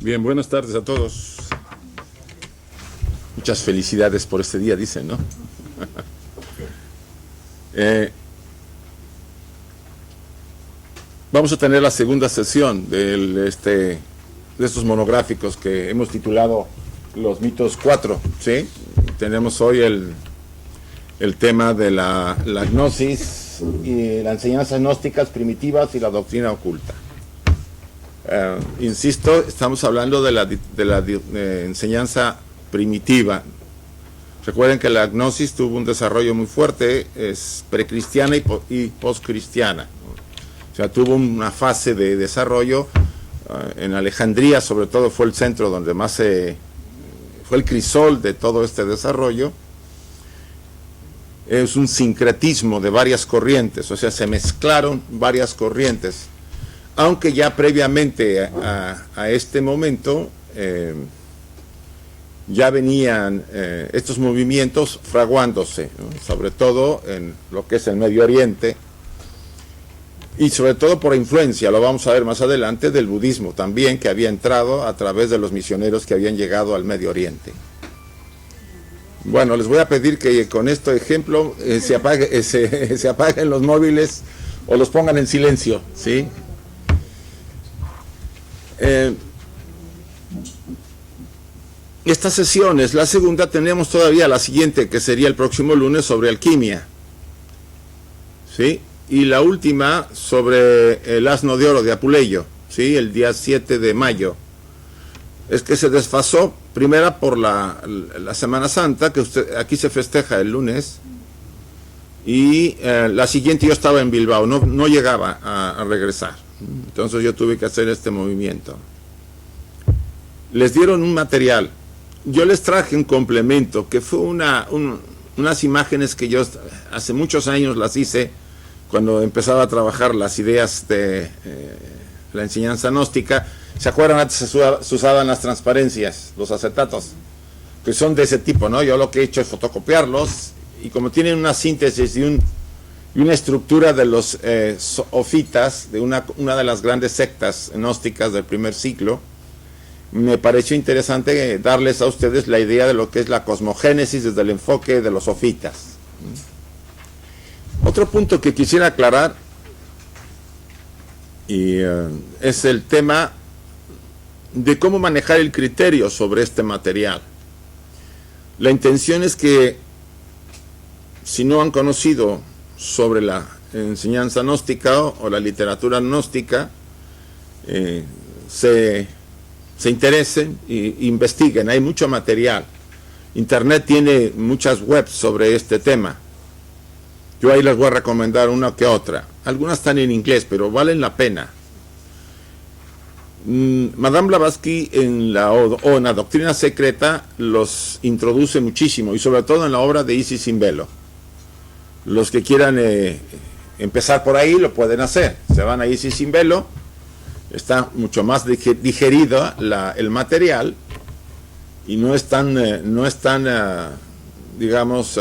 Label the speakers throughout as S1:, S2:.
S1: Bien, buenas tardes a todos. Muchas felicidades por este día, dicen, ¿no? Vamos a tener la segunda sesión de estos monográficos que hemos titulado Los mitos 4, ¿sí? Tenemos hoy el tema de la gnosis y las enseñanzas gnósticas primitivas y la doctrina oculta. Insisto, estamos hablando de la enseñanza primitiva. Recuerden que la gnosis tuvo un desarrollo muy fuerte, es precristiana y postcristiana. O sea, tuvo una fase de desarrollo en Alejandría, sobre todo fue el centro donde más fue el crisol de todo este desarrollo. Es un sincretismo de varias corrientes, o sea, se mezclaron varias corrientes, aunque ya previamente a este momento ya venían estos movimientos fraguándose, ¿no? Sobre todo en lo que es el Medio Oriente, y sobre todo por influencia, lo vamos a ver más adelante, del budismo también, que había entrado a través de los misioneros que habían llegado al Medio Oriente. Bueno, les voy a pedir que con este ejemplo se apaguen los móviles o los pongan en silencio, ¿sí? Esta sesión es la segunda, tenemos todavía la siguiente, que sería el próximo lunes, sobre alquimia, ¿sí? Y la última sobre el asno de oro de Apuleyo, ¿sí? El día 7 de mayo. Es que se desfasó, primera por la Semana Santa, que aquí se festeja el lunes, y la siguiente yo estaba en Bilbao, no llegaba a regresar. Entonces yo tuve que hacer este movimiento. Les dieron un material. Yo les traje un complemento, que fue unas imágenes que yo hace muchos años las hice, cuando empezaba a trabajar las ideas de la enseñanza gnóstica. ¿Se acuerdan? Antes se usaban las transparencias, los acetatos, que son de ese tipo, ¿no? Yo lo que he hecho es fotocopiarlos, y como tienen una síntesis y una estructura de los sofitas, de una de las grandes sectas gnósticas del primer siglo, me pareció interesante darles a ustedes la idea de lo que es la cosmogénesis desde el enfoque de los sofitas. Otro punto que quisiera aclarar es el tema de cómo manejar el criterio sobre este material. La intención es que, si no han conocido sobre la enseñanza gnóstica o la literatura gnóstica, se interesen e investiguen. Hay mucho material. Internet tiene muchas webs sobre este tema. Yo ahí les voy a recomendar una que otra. Algunas están en inglés, pero valen la pena. Madame Blavatsky en la Doctrina Secreta los introduce muchísimo, y sobre todo en la obra de Isis sin velo. Los que quieran empezar por ahí lo pueden hacer. Se van a Isis sin velo, está mucho más digerido el material, y no es tan digamos,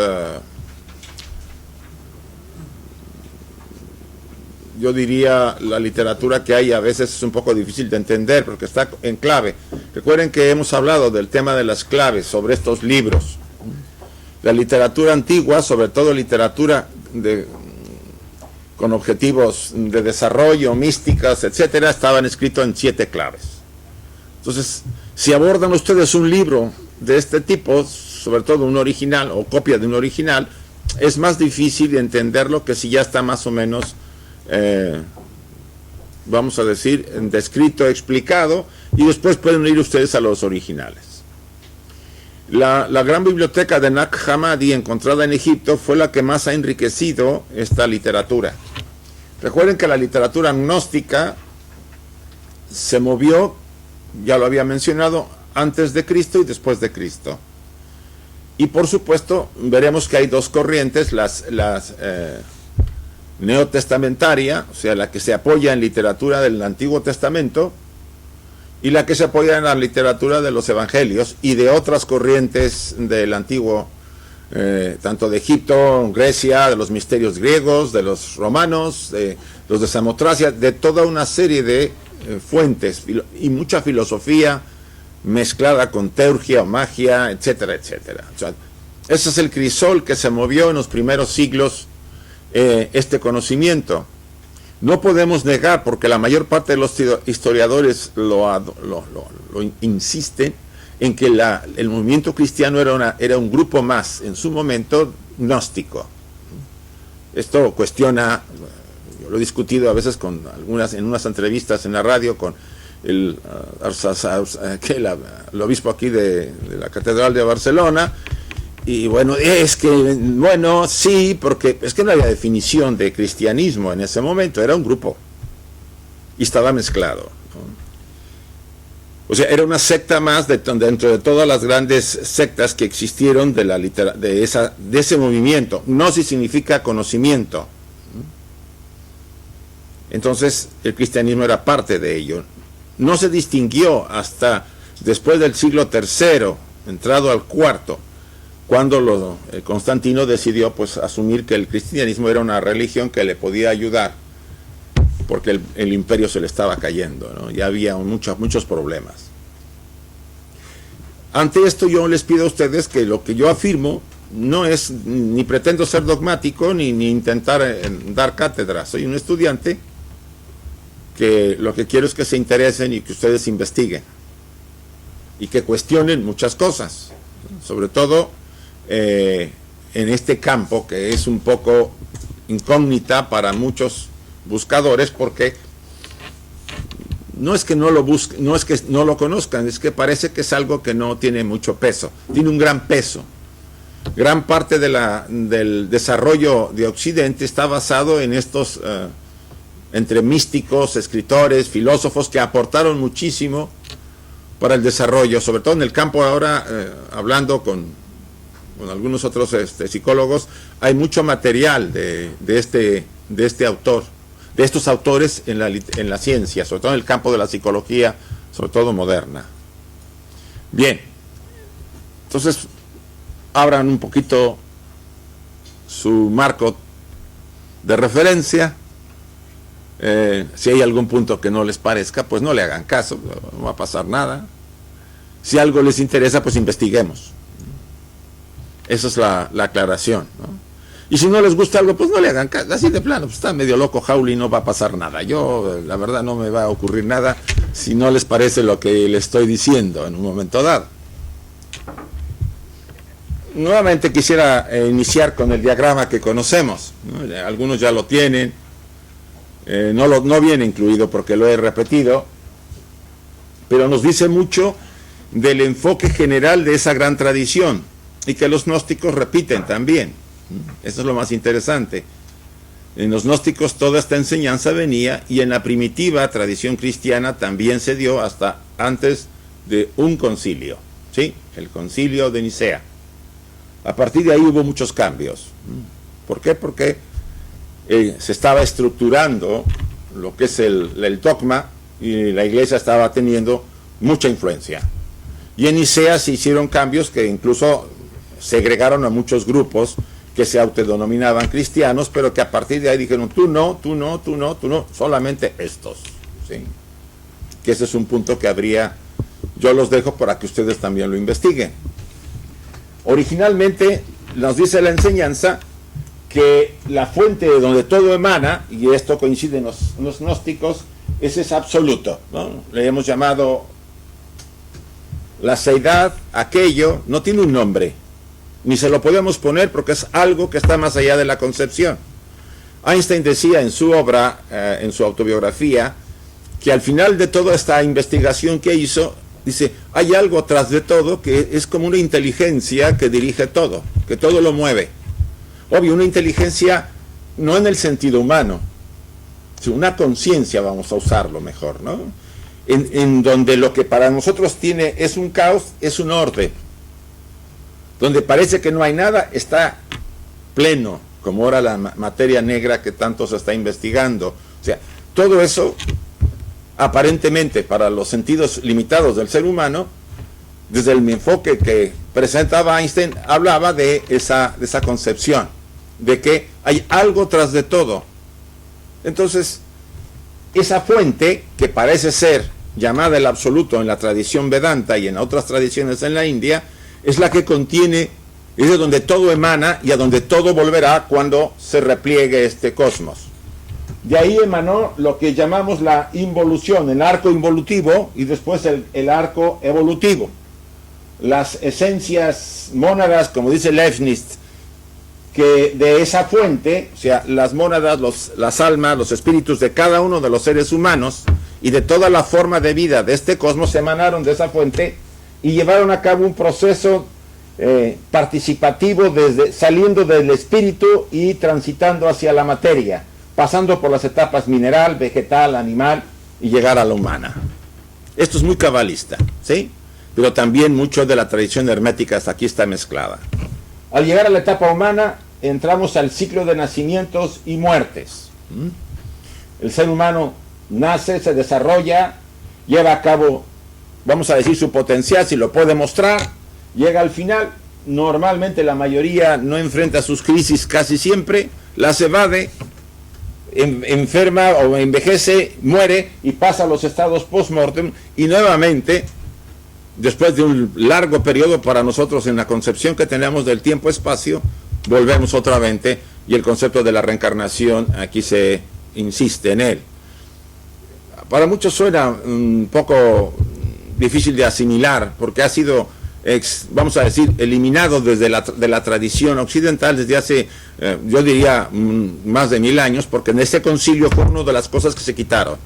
S1: yo diría, la literatura que hay a veces es un poco difícil de entender porque está en clave. Recuerden que hemos hablado del tema de las claves sobre estos libros. La literatura antigua, sobre todo literatura con objetivos de desarrollo, místicas, etcétera, estaban escritos en 7 claves. Entonces, si abordan ustedes un libro de este tipo, sobre todo un original o copia de un original, es más difícil de entenderlo que si ya está más o menos, vamos a decir, descrito, explicado, y después pueden ir ustedes a los originales. La gran biblioteca de Nag Hammadi, encontrada en Egipto, fue la que más ha enriquecido esta literatura. Recuerden que la literatura gnóstica se movió, ya lo había mencionado, antes de Cristo y después de Cristo. Y por supuesto, veremos que hay dos corrientes, las neotestamentaria, o sea, la que se apoya en literatura del Antiguo Testamento, y la que se apoya en la literatura de los evangelios y de otras corrientes del antiguo, tanto de Egipto, Grecia, de los misterios griegos, de los romanos, de los de Samotracia, de toda una serie de fuentes y mucha filosofía, mezclada con teurgia o magia, etcétera, etcétera. O sea, ese es el crisol que se movió en los primeros siglos, este conocimiento. No podemos negar, porque la mayor parte de los historiadores lo insisten, en que el movimiento cristiano era un grupo más, en su momento, gnóstico. Esto cuestiona, yo lo he discutido a veces en unas entrevistas en la radio con el obispo aquí de la Catedral de Barcelona, y bueno, sí, porque es que no había definición de cristianismo en ese momento, era un grupo, y estaba mezclado, ¿no? O sea, era una secta más dentro de todas las grandes sectas que existieron de ese movimiento. Gnosis significa conocimiento. Entonces, el cristianismo era parte de ello. No se distinguió hasta después del siglo III, entrado al IV, cuando Constantino decidió pues asumir que el cristianismo era una religión que le podía ayudar, porque el imperio se le estaba cayendo, ¿no? Ya había muchos problemas. Ante esto yo les pido a ustedes que lo que yo afirmo no es, ni pretendo ser dogmático, ni intentar dar cátedra. Soy un estudiante que lo que quiero es que se interesen y que ustedes investiguen y que cuestionen muchas cosas, sobre todo en este campo que es un poco incógnita para muchos buscadores, porque no es que no lo busquen, no es que no lo conozcan, es que parece que es algo que no tiene mucho peso. Tiene un gran peso. Gran parte del desarrollo de Occidente está basado en estos entre místicos, escritores, filósofos que aportaron muchísimo para el desarrollo, sobre todo en el campo ahora, hablando con algunos otros psicólogos, hay mucho material de este autor, de estos autores en la ciencia, sobre todo en el campo de la psicología, sobre todo moderna. Bien, entonces abran un poquito su marco de referencia. Si hay algún punto que no les parezca, pues no le hagan caso, no va a pasar nada. Si algo les interesa, pues investiguemos. Esa es la aclaración, ¿no? Y si no les gusta algo, pues no le hagan caso, así de plano, pues está medio loco Hawley, no va a pasar nada. Yo, la verdad, no me va a ocurrir nada si no les parece lo que le estoy diciendo en un momento dado. Nuevamente quisiera iniciar con el diagrama que conocemos, ¿no? Algunos ya lo tienen, no viene incluido porque lo he repetido, pero nos dice mucho del enfoque general de esa gran tradición y que los gnósticos repiten también. Eso es lo más interesante. En los gnósticos toda esta enseñanza venía, y en la primitiva tradición cristiana también se dio hasta antes de un concilio, ¿sí? El concilio de Nicea. A partir de ahí hubo muchos cambios. ¿Por qué? Porque se estaba estructurando lo que es el dogma, y la iglesia estaba teniendo mucha influencia. Y en Nicea se hicieron cambios que incluso segregaron a muchos grupos que se autodenominaban cristianos, pero que a partir de ahí dijeron, tú no, solamente estos, ¿sí? Que ese es un punto que yo los dejo para que ustedes también lo investiguen. Originalmente nos dice la enseñanza que la fuente de donde todo emana, y esto coincide en los gnósticos, es absoluto, ¿no? Le hemos llamado la seidad, aquello, no tiene un nombre, ni se lo podemos poner porque es algo que está más allá de la concepción. Einstein decía en su obra, en su autobiografía, que al final de toda esta investigación que hizo, dice, hay algo atrás de todo que es como una inteligencia que dirige todo, que todo lo mueve. Obvio, una inteligencia no en el sentido humano, sino una conciencia, vamos a usarlo mejor, ¿no? En donde lo que para nosotros es un caos, es un orden. Donde parece que no hay nada, está pleno, como ahora la materia negra que tanto se está investigando. O sea, todo eso, aparentemente para los sentidos limitados del ser humano, desde el enfoque que presentaba Einstein, hablaba de esa concepción, de que hay algo tras de todo. Entonces, esa fuente, que parece ser llamada el absoluto en la tradición Vedanta y en otras tradiciones en la India, es la que contiene, es de donde todo emana y a donde todo volverá cuando se repliegue este cosmos. De ahí emanó lo que llamamos la involución, el arco involutivo y después el arco evolutivo. Las esencias mónadas, como dice Leibniz, que de esa fuente, o sea, las mónadas, las almas, los espíritus de cada uno de los seres humanos y de toda la forma de vida de este cosmos se emanaron de esa fuente y llevaron a cabo un proceso participativo saliendo del espíritu y transitando hacia la materia, pasando por las etapas mineral, vegetal, animal y llegar a la humana. Esto es muy cabalista, ¿sí? Pero también mucho de la tradición hermética hasta aquí está mezclada. Al llegar a la etapa humana, entramos al ciclo de nacimientos y muertes. El ser humano nace, se desarrolla, lleva a cabo, vamos a decir, su potencial, si lo puede mostrar, llega al final. Normalmente la mayoría no enfrenta sus crisis casi siempre, las evade, enferma o envejece, muere y pasa a los estados post-mortem y nuevamente, después de un largo periodo para nosotros en la concepción que tenemos del tiempo-espacio, volvemos otra vez y el concepto de la reencarnación aquí se insiste en él. Para muchos suena un poco difícil de asimilar porque ha sido, vamos a decir, eliminado desde de la tradición occidental desde hace, yo diría, más de 1000 años, porque en ese concilio fue una de las cosas que se quitaron.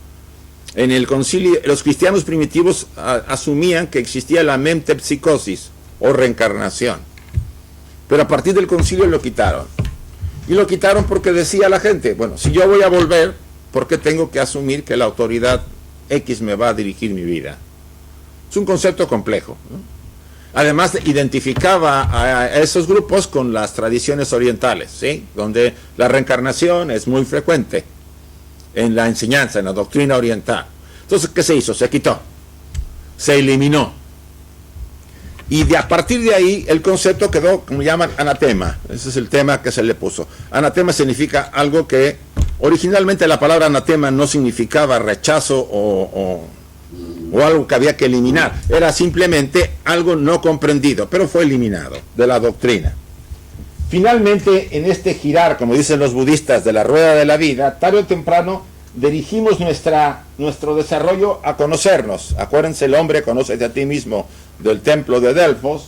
S1: En el concilio, los cristianos primitivos asumían que existía la metempsicosis o reencarnación. Pero a partir del concilio lo quitaron. Y lo quitaron porque decía la gente, bueno, si yo voy a volver, ¿por qué tengo que asumir que la autoridad X me va a dirigir mi vida? Es un concepto complejo, ¿no? Además, identificaba a esos grupos con las tradiciones orientales, ¿sí? Donde la reencarnación es muy frecuente en la enseñanza, en la doctrina oriental. Entonces, ¿qué se hizo? Se quitó, se eliminó. Y a partir de ahí, el concepto quedó, como llaman, anatema. Ese es el tema que se le puso. Anatema significa algo que, originalmente la palabra anatema no significaba rechazo o algo que había que eliminar. Era simplemente algo no comprendido, pero fue eliminado de la doctrina. Finalmente, en este girar, como dicen los budistas, de la rueda de la vida, tarde o temprano dirigimos nuestro desarrollo a conocernos. Acuérdense, el hombre conócete a ti mismo del templo de Delfos.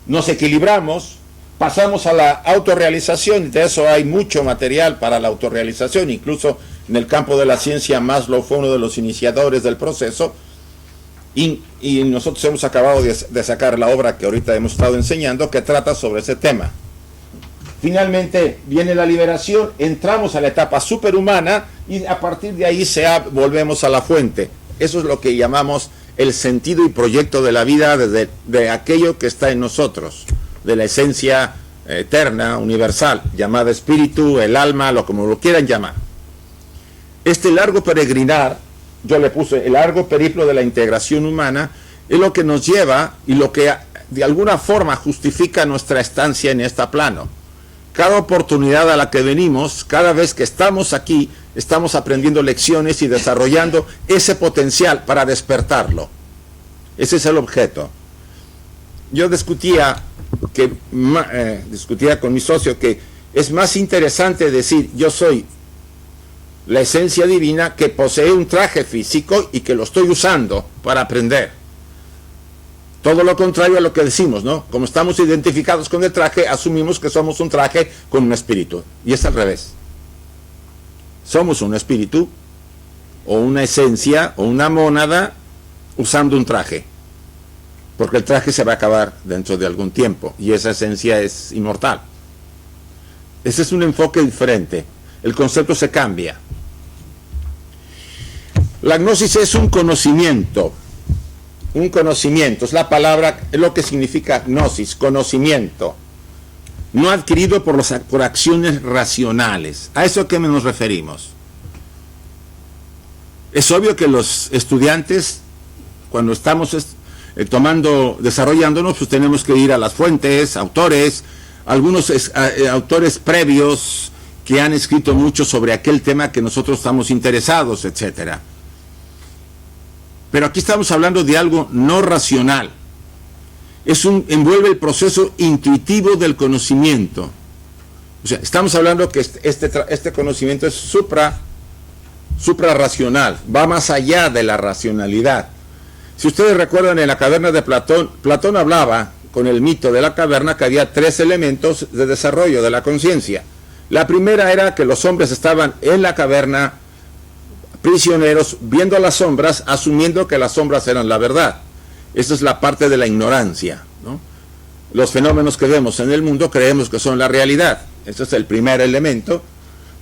S1: Nos equilibramos, pasamos a la autorrealización, y de eso hay mucho material para la autorrealización. Incluso en el campo de la ciencia, Maslow fue uno de los iniciadores del proceso. Y nosotros hemos acabado de sacar la obra que ahorita hemos estado enseñando, que trata sobre ese tema. Finalmente viene la liberación, entramos a la etapa superhumana y a partir de ahí volvemos a la fuente. Eso es lo que llamamos el sentido y proyecto de la vida, de aquello que está en nosotros, de la esencia eterna, universal, llamada espíritu, el alma, como lo quieran llamar. Este largo peregrinar, yo le puse el largo periplo de la integración humana, es lo que nos lleva y lo que de alguna forma justifica nuestra estancia en este plano. Cada oportunidad a la que venimos, cada vez que estamos aquí, estamos aprendiendo lecciones y desarrollando ese potencial para despertarlo. Ese es el objeto. Yo discutía con mi socio que es más interesante decir yo soy la esencia divina que posee un traje físico y que lo estoy usando para aprender. Todo lo contrario a lo que decimos, ¿no? Como estamos identificados con el traje, asumimos que somos un traje con un espíritu. Y es al revés. Somos un espíritu, o una esencia, o una mónada, usando un traje. Porque el traje se va a acabar dentro de algún tiempo, y esa esencia es inmortal. Ese es un enfoque diferente. El concepto se cambia. La gnosis es un conocimiento. Un conocimiento, es la palabra, es lo que significa gnosis, conocimiento, no adquirido por acciones racionales. ¿A eso a qué nos referimos? Es obvio que los estudiantes, cuando estamos desarrollándonos, pues tenemos que ir a las fuentes, autores, algunos autores previos que han escrito mucho sobre aquel tema que nosotros estamos interesados, etcétera. Pero aquí estamos hablando de algo no racional. Envuelve el proceso intuitivo del conocimiento. O sea, estamos hablando que este conocimiento es suprarracional, va más allá de la racionalidad. Si ustedes recuerdan, en la caverna de Platón hablaba con el mito de la caverna que había 3 elementos de desarrollo de la conciencia. La primera era que los hombres estaban en la caverna, prisioneros, viendo las sombras, asumiendo que las sombras eran la verdad. Esa es la parte de la ignorancia, ¿no? Los fenómenos que vemos en el mundo creemos que son la realidad. Ese es el primer elemento,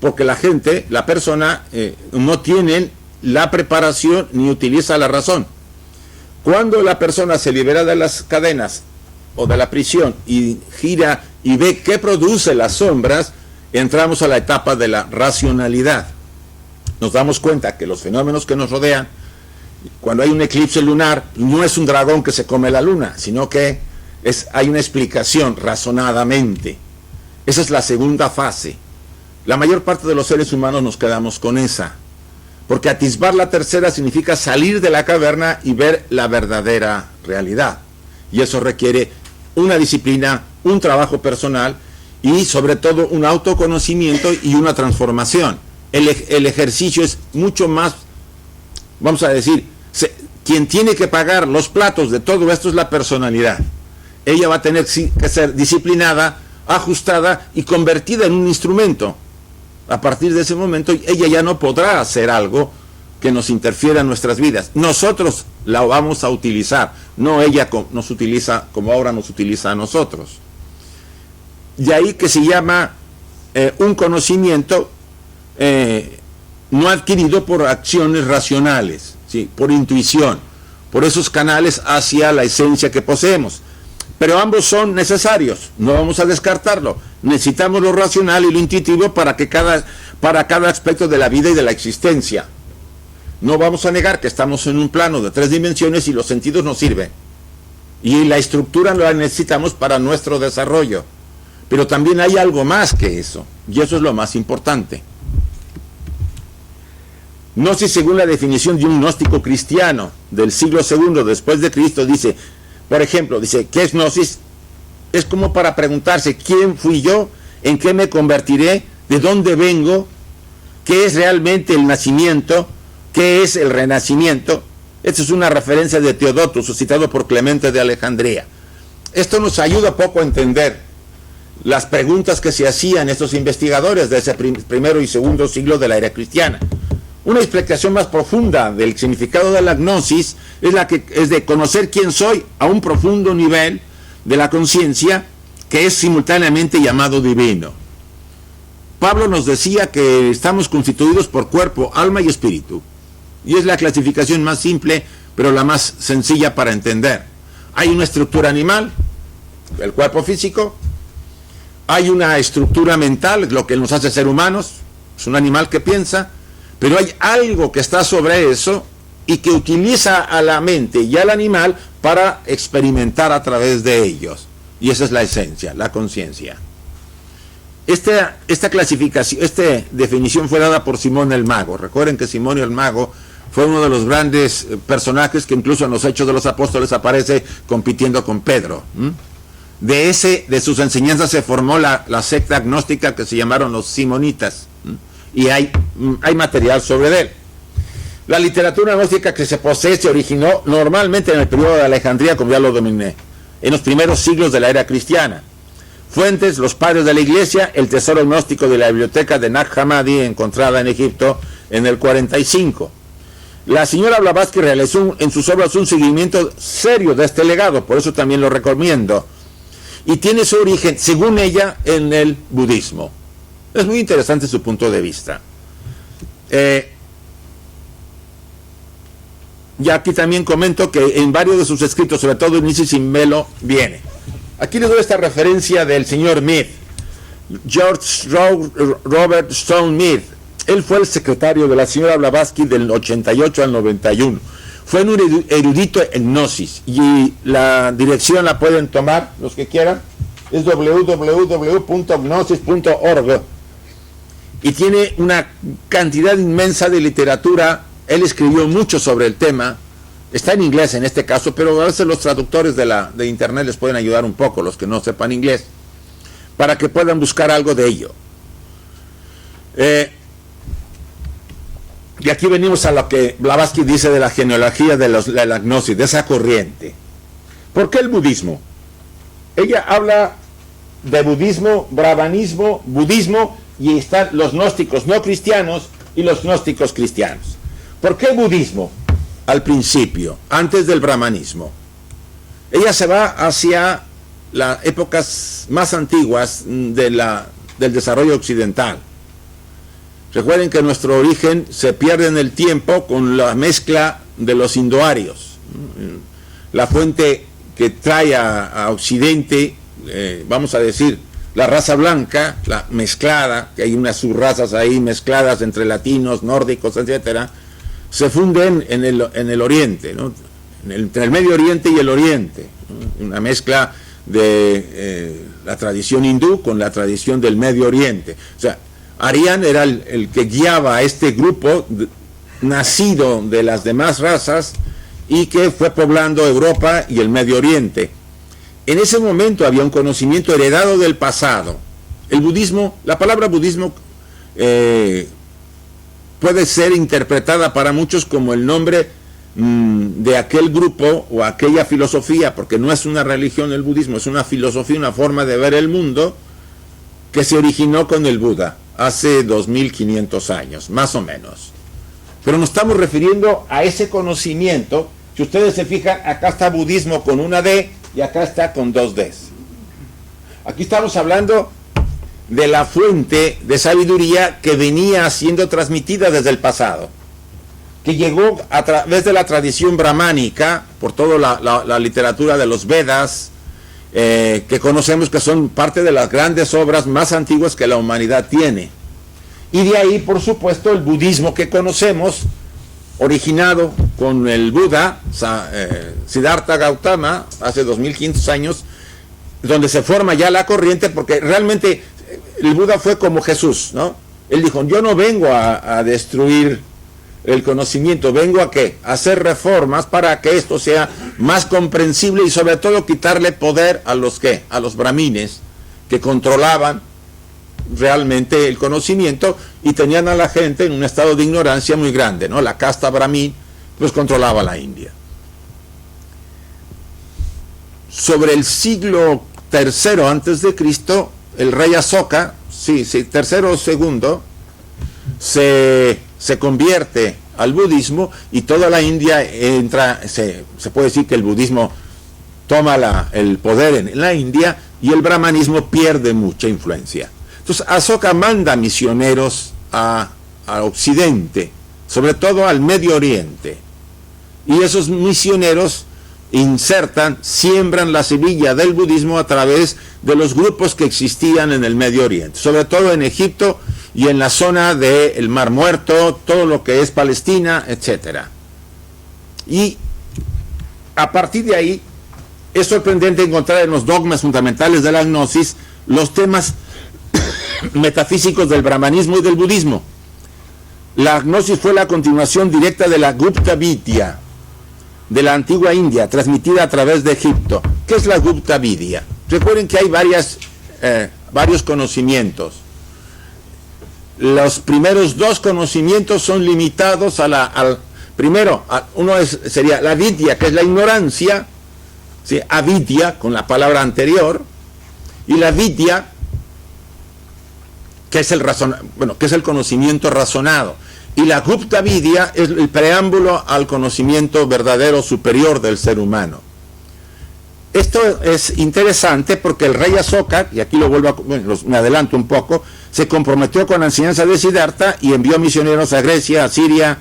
S1: porque la persona, no tiene la preparación ni utiliza la razón. Cuando la persona se libera de las cadenas o de la prisión y gira y ve qué produce las sombras, entramos a la etapa de la racionalidad. Nos damos cuenta que los fenómenos que nos rodean, cuando hay un eclipse lunar, no es un dragón que se come la luna, sino que hay una explicación razonadamente. Esa es la segunda fase. La mayor parte de los seres humanos nos quedamos con esa, porque atisbar la tercera significa salir de la caverna y ver la verdadera realidad. Y eso requiere una disciplina, un trabajo personal y sobre todo un autoconocimiento y una transformación. El ejercicio es mucho más, vamos a decir, quien tiene que pagar los platos de todo esto es la personalidad. Ella va a tener que ser disciplinada, ajustada y convertida en un instrumento. A partir de ese momento ella ya no podrá hacer algo que nos interfiera en nuestras vidas. Nosotros la vamos a utilizar, no ella nos utiliza como ahora nos utiliza a nosotros. De ahí que se llama un conocimiento no adquirido por acciones racionales, ¿sí? Por intuición, por esos canales hacia la esencia que poseemos. Pero ambos son necesarios, no vamos a descartarlo. Necesitamos lo racional y lo intuitivo para cada aspecto de la vida y de la existencia. No vamos a negar que estamos en un plano de 3 dimensiones y los sentidos nos sirven. Y la estructura la necesitamos para nuestro desarrollo. Pero también hay algo más que eso, y eso es lo más importante. Gnosis, según la definición de un gnóstico cristiano del siglo II después de Cristo, dice, por ejemplo, dice, ¿qué es Gnosis? Es como para preguntarse, ¿quién fui yo? ¿En qué me convertiré? ¿De dónde vengo? ¿Qué es realmente el nacimiento? ¿Qué es el renacimiento? Esta es una referencia de Teodotus, citado por Clemente de Alejandría. Esto nos ayuda poco a entender las preguntas que se hacían estos investigadores de ese primero y segundo siglo de la era cristiana. Una explicación más profunda del significado de la gnosis es de conocer quién soy a un profundo nivel de la conciencia que es simultáneamente llamado divino. Pablo nos decía que estamos constituidos por cuerpo, alma y espíritu. Y es la clasificación más simple, pero la más sencilla para entender. Hay una estructura animal, el cuerpo físico. Hay una estructura mental, lo que nos hace ser humanos. Es un animal que piensa. Pero hay algo que está sobre eso y que utiliza a la mente y al animal para experimentar a través de ellos. Y esa es la esencia, la conciencia. Esta clasificación, esta definición fue dada por Simón el Mago. Recuerden que Simón el Mago fue uno de los grandes personajes que incluso en los Hechos de los Apóstoles aparece compitiendo con Pedro. De sus enseñanzas se formó la secta agnóstica que se llamaron los simonitas. Y hay material sobre él. La literatura gnóstica que se posee se originó normalmente en el periodo de Alejandría, como ya lo dominé, en los primeros siglos de la era cristiana. Fuentes, los padres de la iglesia, el tesoro gnóstico de la biblioteca de Nag Hammadi, encontrada en Egipto en el 45. La señora Blavatsky realizó en sus obras un seguimiento serio de este legado, por eso también lo recomiendo. Y tiene su origen, según ella, en el budismo. Es muy interesante su punto de vista. Y aquí también comento que en varios de sus escritos, sobre todo en Isis in Velo, viene. Aquí les doy esta referencia del señor Mead, George Robert Stone Mead. Él fue el secretario de la señora Blavatsky del 88 al 91. Fue un erudito en Gnosis. Y la dirección la pueden tomar los que quieran. Es www.gnosis.org. Y tiene una cantidad inmensa de literatura. Él escribió mucho sobre el tema, Está en inglés en este caso, pero a veces los traductores de internet les pueden ayudar un poco, los que no sepan inglés, para que puedan buscar algo de ello. Y aquí venimos a lo que Blavatsky dice de la genealogía de la gnosis, de esa corriente. ¿Por qué el budismo? Ella habla de budismo, brahmanismo, budismo, y están los gnósticos no cristianos y los gnósticos cristianos. ¿Por qué budismo? Al principio, antes del brahmanismo. Ella se va hacia las épocas más antiguas del desarrollo occidental. Recuerden que nuestro origen se pierde en el tiempo con la mezcla de los indoarios. La fuente que trae a Occidente, vamos a decir, la raza blanca, la mezclada, que hay unas subrazas ahí mezcladas entre latinos, nórdicos, etcétera, se funden en el Oriente, ¿no? Entre el Medio Oriente y el Oriente, ¿no? Una mezcla de la tradición hindú con la tradición del Medio Oriente. O sea, Aryan era el que guiaba a este grupo nacido de las demás razas y que fue poblando Europa y el Medio Oriente. En ese momento había un conocimiento heredado del pasado. El budismo, la palabra budismo puede ser interpretada para muchos como el nombre de aquel grupo o aquella filosofía, porque no es una religión el budismo, es una filosofía, una forma de ver el mundo que se originó con el Buda hace 2500 años, más o menos. Pero nos estamos refiriendo a ese conocimiento. Si ustedes se fijan, acá está budismo con una D y acá está con dos Ds. Aquí estamos hablando de la fuente de sabiduría que venía siendo transmitida desde el pasado, que llegó a través de la tradición brahmánica, por toda la literatura de los Vedas, que conocemos que son parte de las grandes obras más antiguas que la humanidad tiene. Y de ahí, por supuesto, el budismo que conocemos, originado con el Buda, Siddhartha Gautama, hace 2500 años, donde se forma ya la corriente, porque realmente el Buda fue como Jesús, ¿no? Él dijo, yo no vengo a destruir el conocimiento, vengo a ¿qué? A hacer reformas para que esto sea más comprensible y sobre todo quitarle poder a los ¿qué? A los brahmines que controlaban realmente el conocimiento y tenían a la gente en un estado de ignorancia muy grande, ¿no? La casta brahmin pues controlaba la India. Sobre el siglo III antes de Cristo, el rey Asoka, tercero o segundo, se convierte al budismo y toda la India entra, se puede decir que el budismo toma el poder en la India y el brahmanismo pierde mucha influencia. Entonces Asoka manda misioneros a Occidente, sobre todo al Medio Oriente, y esos misioneros siembran la semilla del budismo a través de los grupos que existían en el Medio Oriente, sobre todo en Egipto y en la zona del Mar Muerto, todo lo que es Palestina, etc. Y a partir de ahí es sorprendente encontrar en los dogmas fundamentales de la gnosis los temas metafísicos del brahmanismo y del budismo. La gnosis fue la continuación directa de la Gupta Vidya de la antigua India, transmitida a través de Egipto. ¿Qué es la Gupta Vidya? Recuerden que hay varios conocimientos. Los primeros dos conocimientos son limitados sería la vidya, que es la ignorancia, ¿sí? Avidya, con la palabra anterior, y la vidya, que es el conocimiento razonado. Y la Gupta Vidya es el preámbulo al conocimiento verdadero superior del ser humano. Esto es interesante porque el rey Asoka, y aquí me adelanto un poco, se comprometió con la enseñanza de Siddhartha y envió misioneros a Grecia, a Siria,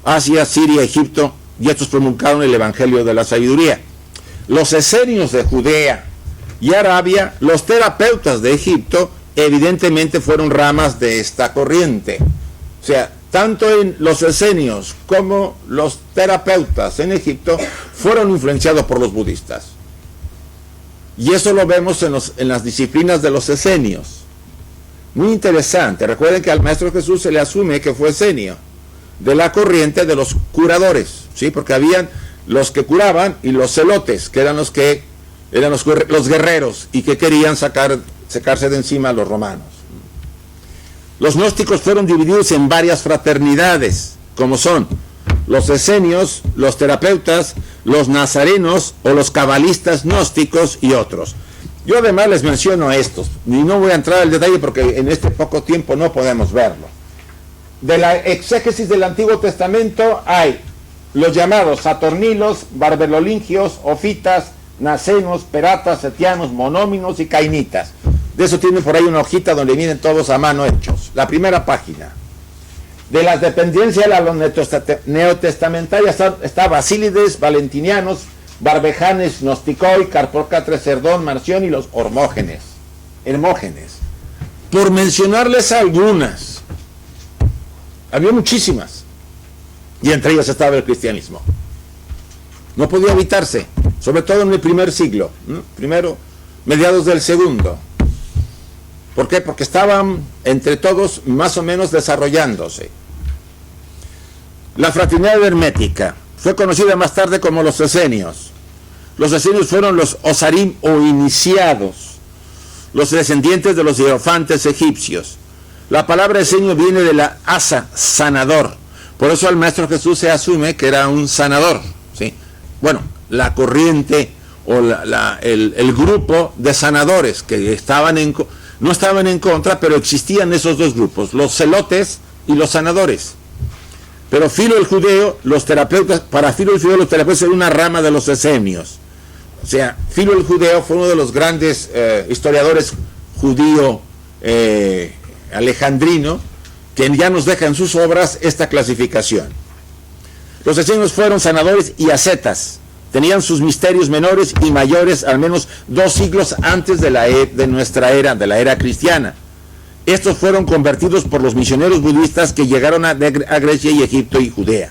S1: Asia, Siria, Egipto, y estos promulgaron el Evangelio de la Sabiduría. Los esenios de Judea y Arabia, los terapeutas de Egipto, evidentemente fueron ramas de esta corriente. O sea, tanto en los esenios como los terapeutas en Egipto fueron influenciados por los budistas. Y eso lo vemos en las disciplinas de los esenios. Muy interesante. Recuerden que al Maestro Jesús se le asume que fue esenio, de la corriente de los curadores, ¿sí? Porque habían los que curaban, y los celotes, que eran los guerreros y que querían sacarse de encima a los romanos. Los gnósticos fueron divididos en varias fraternidades, como son los esenios, los terapeutas, los nazarenos o los cabalistas gnósticos y otros. Yo además les menciono estos, y no voy a entrar al detalle porque en este poco tiempo no podemos verlo. De la exégesis del Antiguo Testamento hay los llamados saturnilos, barbelolingios, ofitas, nacenos, peratas, setianos, monóminos y cainitas. De eso tienen por ahí una hojita donde vienen todos a mano hechos. La primera página. De las dependencias de los neotestamentarias está Basílides, Valentinianos, Barbejanes, Gnosticoi, Carpócrates, Cerdón, Marción y los Hermógenes. Por mencionarles algunas. Había muchísimas. Y entre ellas estaba el cristianismo. No podía evitarse, sobre todo en el primer siglo, ¿no? Primero, mediados del segundo. ¿Por qué? Porque estaban entre todos más o menos desarrollándose. La fraternidad hermética fue conocida más tarde como los esenios. Los esenios fueron los osarim o iniciados, los descendientes de los hierofantes egipcios. La palabra esenio viene de la asa, sanador. Por eso al Maestro Jesús se asume que era un sanador, ¿sí? Bueno, la corriente o el grupo de sanadores que no estaban en contra, pero existían esos dos grupos, los celotes y los sanadores. Pero Filo el judeo, para Filo el judeo los terapeutas eran una rama de los esenios. O sea, Filo el judeo fue uno de los grandes historiadores judío alejandrino, que ya nos deja en sus obras esta clasificación. Los esenios fueron sanadores y ascetas. Tenían sus misterios menores y mayores al menos 2 siglos antes de nuestra era, de la era cristiana. Estos fueron convertidos por los misioneros budistas que llegaron a Grecia y Egipto y Judea.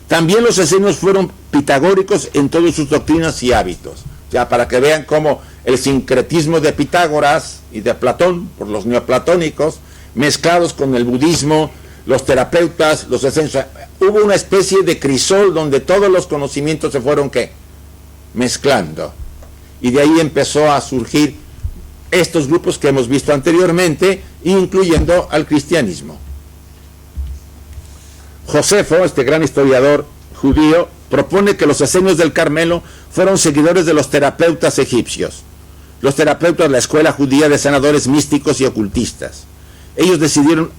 S1: También los esenios fueron pitagóricos en todas sus doctrinas y hábitos. O sea, para que vean cómo el sincretismo de Pitágoras y de Platón, por los neoplatónicos, mezclados con el budismo, los terapeutas, los esenios. O sea, hubo una especie de crisol donde todos los conocimientos se fueron, ¿qué? Mezclando. Y de ahí empezó a surgir estos grupos que hemos visto anteriormente, incluyendo al cristianismo. Josefo, este gran historiador judío, propone que los esenios del Carmelo fueron seguidores de los terapeutas egipcios. Los terapeutas, la escuela judía de sanadores místicos y ocultistas. Ellos residieron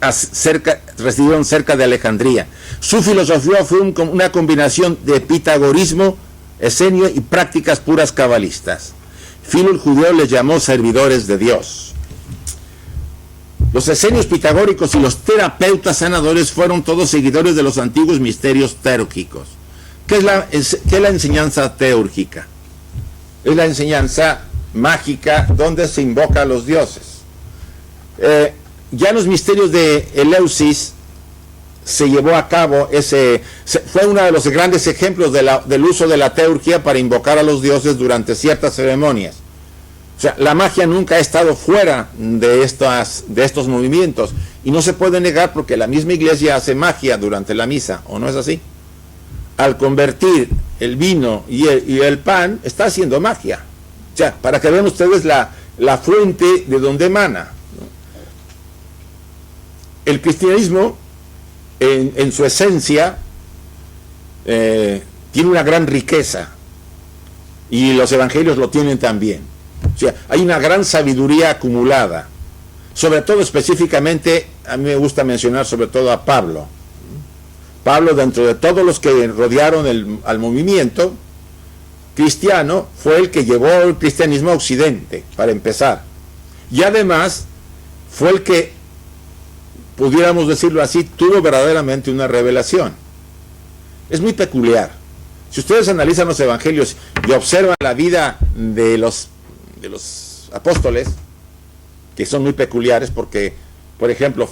S1: cerca de Alejandría. Su filosofía fue una combinación de pitagorismo, esenio y prácticas puras cabalistas. Filo el judeo les llamó servidores de Dios. Los esenios pitagóricos y los terapeutas sanadores fueron todos seguidores de los antiguos misterios teúrgicos. ¿Qué es la enseñanza teúrgica? Es la enseñanza mágica donde se invoca a los dioses. Ya en los misterios de Eleusis se llevó a cabo fue uno de los grandes ejemplos del uso de la teurgia para invocar a los dioses durante ciertas ceremonias. O sea, la magia nunca ha estado fuera de estos movimientos, y no se puede negar porque la misma iglesia hace magia durante la misa, ¿o no es así? Al convertir el vino y el pan, está haciendo magia. O sea, para que vean ustedes la fuente de donde emana. El cristianismo, en su esencia, tiene una gran riqueza, y los evangelios lo tienen también. O sea, hay una gran sabiduría acumulada, sobre todo específicamente, a mí me gusta mencionar sobre todo a Pablo. Pablo, dentro de todos los que rodearon al movimiento cristiano, fue el que llevó el cristianismo a Occidente, para empezar. Y además, fue el que, pudiéramos decirlo así, tuvo verdaderamente una revelación. Es muy peculiar. Si ustedes analizan los evangelios y observan la vida de los apóstoles, que son muy peculiares porque, por ejemplo,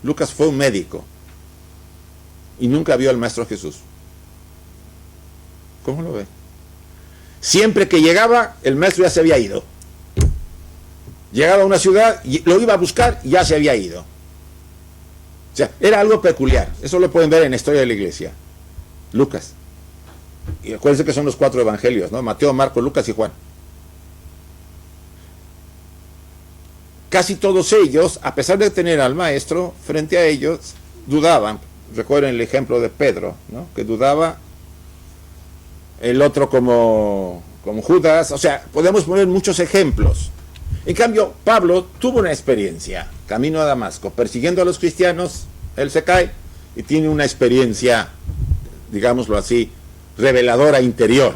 S1: Lucas fue un médico y nunca vio al Maestro Jesús. ¿Cómo lo ve? Siempre que llegaba, el Maestro ya se había ido. Llegaba a una ciudad, lo iba a buscar y ya se había ido. O sea, era algo peculiar. Eso lo pueden ver en la historia de la iglesia. Lucas. Y acuérdense que son los 4 evangelios, ¿no? Mateo, Marcos, Lucas y Juan. Casi todos ellos, a pesar de tener al maestro frente a ellos, dudaban. Recuerden el ejemplo de Pedro, ¿no? Que dudaba. El otro como Judas. O sea, podemos poner muchos ejemplos. En cambio, Pablo tuvo una experiencia, camino a Damasco, persiguiendo a los cristianos. Él se cae y tiene una experiencia, digámoslo así, reveladora interior,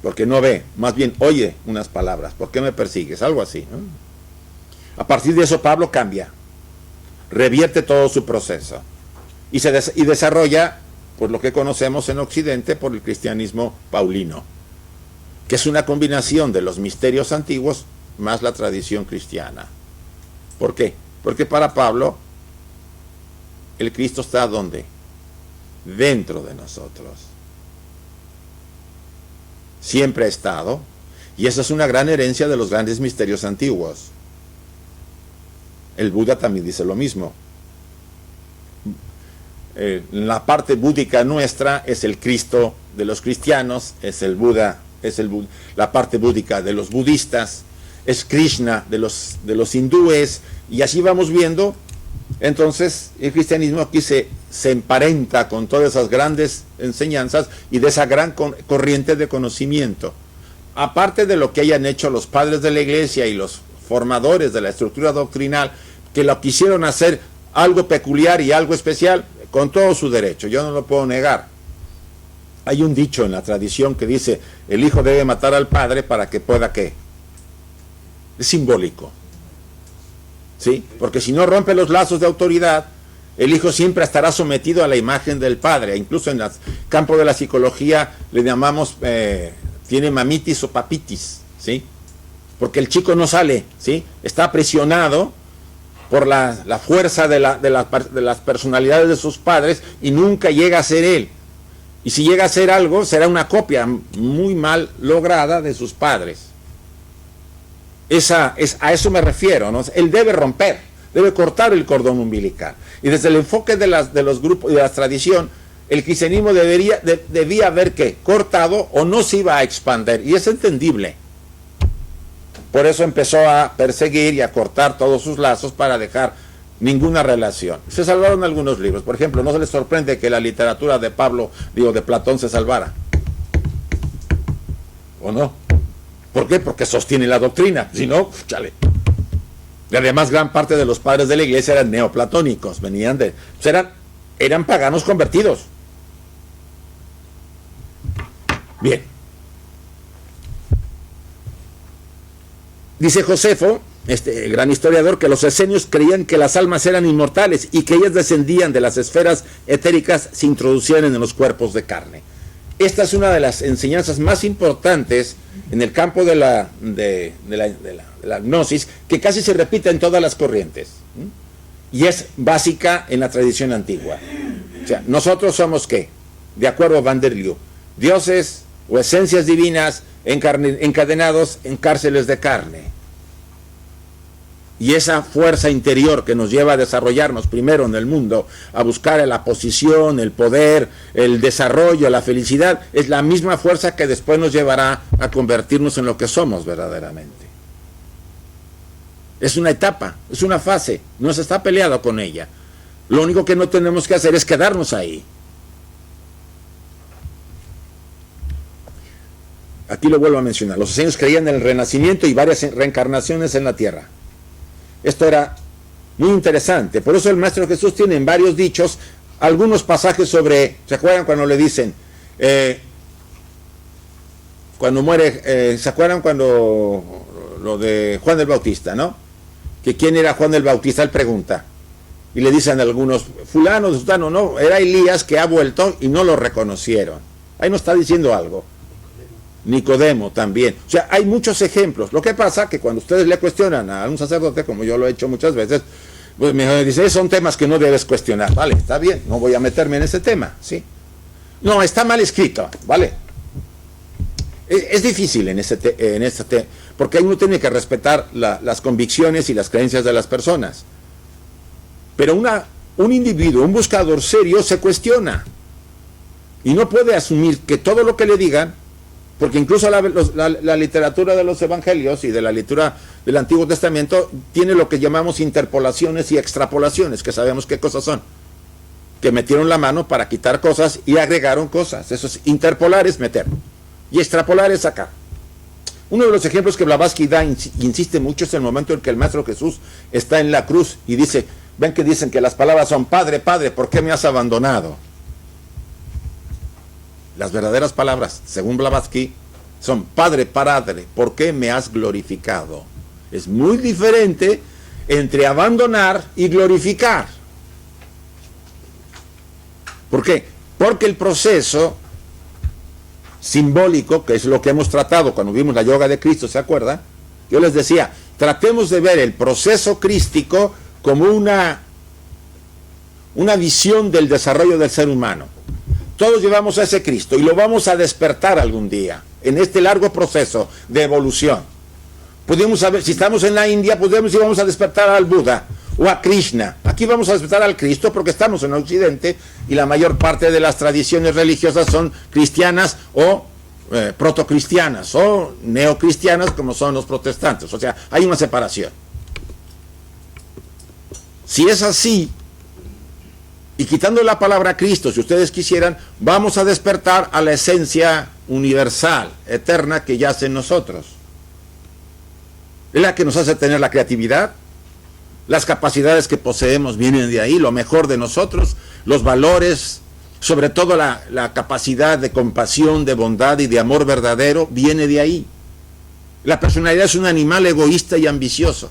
S1: porque no ve, más bien oye unas palabras. ¿Por qué me persigues? Algo así, ¿no? A partir de eso Pablo cambia, revierte todo su proceso y desarrolla pues lo que conocemos en Occidente por el cristianismo paulino, que es una combinación de los misterios antiguos más la tradición cristiana. ¿Por qué? Porque para Pablo el Cristo está ¿dónde? Dentro de nosotros. Siempre ha estado, y esa es una gran herencia de los grandes misterios antiguos. El Buda también dice lo mismo. La parte búdica nuestra es el Cristo de los cristianos, es el Buda, la parte búdica de los budistas, es Krishna de los hindúes, y así vamos viendo. Entonces el cristianismo aquí se emparenta con todas esas grandes enseñanzas y de esa gran corriente de conocimiento. Aparte de lo que hayan hecho los padres de la iglesia y los formadores de la estructura doctrinal, que lo quisieron hacer algo peculiar y algo especial, con todo su derecho, yo no lo puedo negar. Hay un dicho en la tradición que dice, el hijo debe matar al padre para que pueda ¿qué? Es simbólico, ¿sí? Porque si no rompe los lazos de autoridad, el hijo siempre estará sometido a la imagen del padre. Incluso en el campo de la psicología le llamamos, tiene mamitis o papitis, ¿sí? Porque el chico no sale, ¿sí? Está presionado por la fuerza de las personalidades de sus padres y nunca llega a ser él. Y si llega a ser algo, será una copia muy mal lograda de sus padres. A eso me refiero, ¿no? Él debe romper, debe cortar el cordón umbilical. Y desde el enfoque de los grupos y de la tradición, el cristianismo debía haber ¿qué? Cortado o no se iba a expandir. Y es entendible. Por eso empezó a perseguir y a cortar todos sus lazos para dejar ninguna relación. Se salvaron algunos libros. Por ejemplo, no se les sorprende que la literatura de de Platón se salvara. ¿O no? ¿Por qué? Porque sostiene la doctrina. Si no, chale. Y además, gran parte de los padres de la iglesia eran neoplatónicos. Venían eran paganos convertidos. Bien. Dice Josefo, este gran historiador, que los esenios creían que las almas eran inmortales y que ellas descendían de las esferas etéricas, se introducían en los cuerpos de carne. Esta es una de las enseñanzas más importantes en el campo de la gnosis, que casi se repite en todas las corrientes, y es básica en la tradición antigua. O sea, nosotros somos ¿qué? De acuerdo a Van der Leeuw, dioses o esencias divinas encadenados en cárceles de carne. Y esa fuerza interior que nos lleva a desarrollarnos primero en el mundo, a buscar la posición, el poder, el desarrollo, la felicidad, es la misma fuerza que después nos llevará a convertirnos en lo que somos verdaderamente. Es una etapa, es una fase, no se está peleado con ella. Lo único que no tenemos que hacer es quedarnos ahí. Aquí lo vuelvo a mencionar. Los esenios creían en el renacimiento y varias reencarnaciones en la tierra. Esto era muy interesante. Por eso el Maestro Jesús tiene en varios dichos algunos pasajes sobre, ¿se acuerdan cuando le dicen, cuando muere, ¿se acuerdan cuando lo de Juan el Bautista, ¿no? Que quién era Juan el Bautista, él pregunta. Y le dicen algunos, fulano, sultano, no, era Elías que ha vuelto y no lo reconocieron. Ahí nos está diciendo algo. Nicodemo también. O sea, hay muchos ejemplos. Lo que pasa que cuando ustedes le cuestionan a un sacerdote, como yo lo he hecho muchas veces, pues me dicen, son temas que no debes cuestionar. Vale, está bien, no voy a meterme en ese tema, ¿sí? No, está mal escrito, ¿vale? Es difícil en este tema, porque uno tiene que respetar las convicciones y las creencias de las personas. Pero un individuo, un buscador serio, se cuestiona y no puede asumir que todo lo que le digan, porque incluso la literatura de los evangelios y de la lectura del Antiguo Testamento tiene lo que llamamos interpolaciones y extrapolaciones, que sabemos qué cosas son, que metieron la mano para quitar cosas y agregaron cosas. Eso es interpolar, es meter, y extrapolar es sacar. Uno de los ejemplos que Blavatsky da, insiste mucho, es el momento en que el Maestro Jesús está en la cruz y dice, ven que dicen que las palabras son, Padre, Padre, ¿por qué me has abandonado? Las verdaderas palabras, según Blavatsky, son, Padre, Padre, ¿por qué me has glorificado? Es muy diferente entre abandonar y glorificar. ¿Por qué? Porque el proceso simbólico, que es lo que hemos tratado cuando vimos la yoga de Cristo, ¿se acuerdan? Yo les decía, tratemos de ver el proceso crístico como una visión del desarrollo del ser humano. Todos llevamos a ese Cristo y lo vamos a despertar algún día, en este largo proceso de evolución. Podemos saber, si estamos en la India, podemos y vamos a despertar al Buda o a Krishna. Aquí vamos a despertar al Cristo porque estamos en Occidente y la mayor parte de las tradiciones religiosas son cristianas o protocristianas o neocristianas, como son los protestantes. O sea, hay una separación. Si es así, y quitando la palabra Cristo, si ustedes quisieran, vamos a despertar a la esencia universal, eterna, que yace en nosotros. Es la que nos hace tener la creatividad, las capacidades que poseemos vienen de ahí, lo mejor de nosotros, los valores, sobre todo la capacidad de compasión, de bondad y de amor verdadero, viene de ahí. La personalidad es un animal egoísta y ambicioso.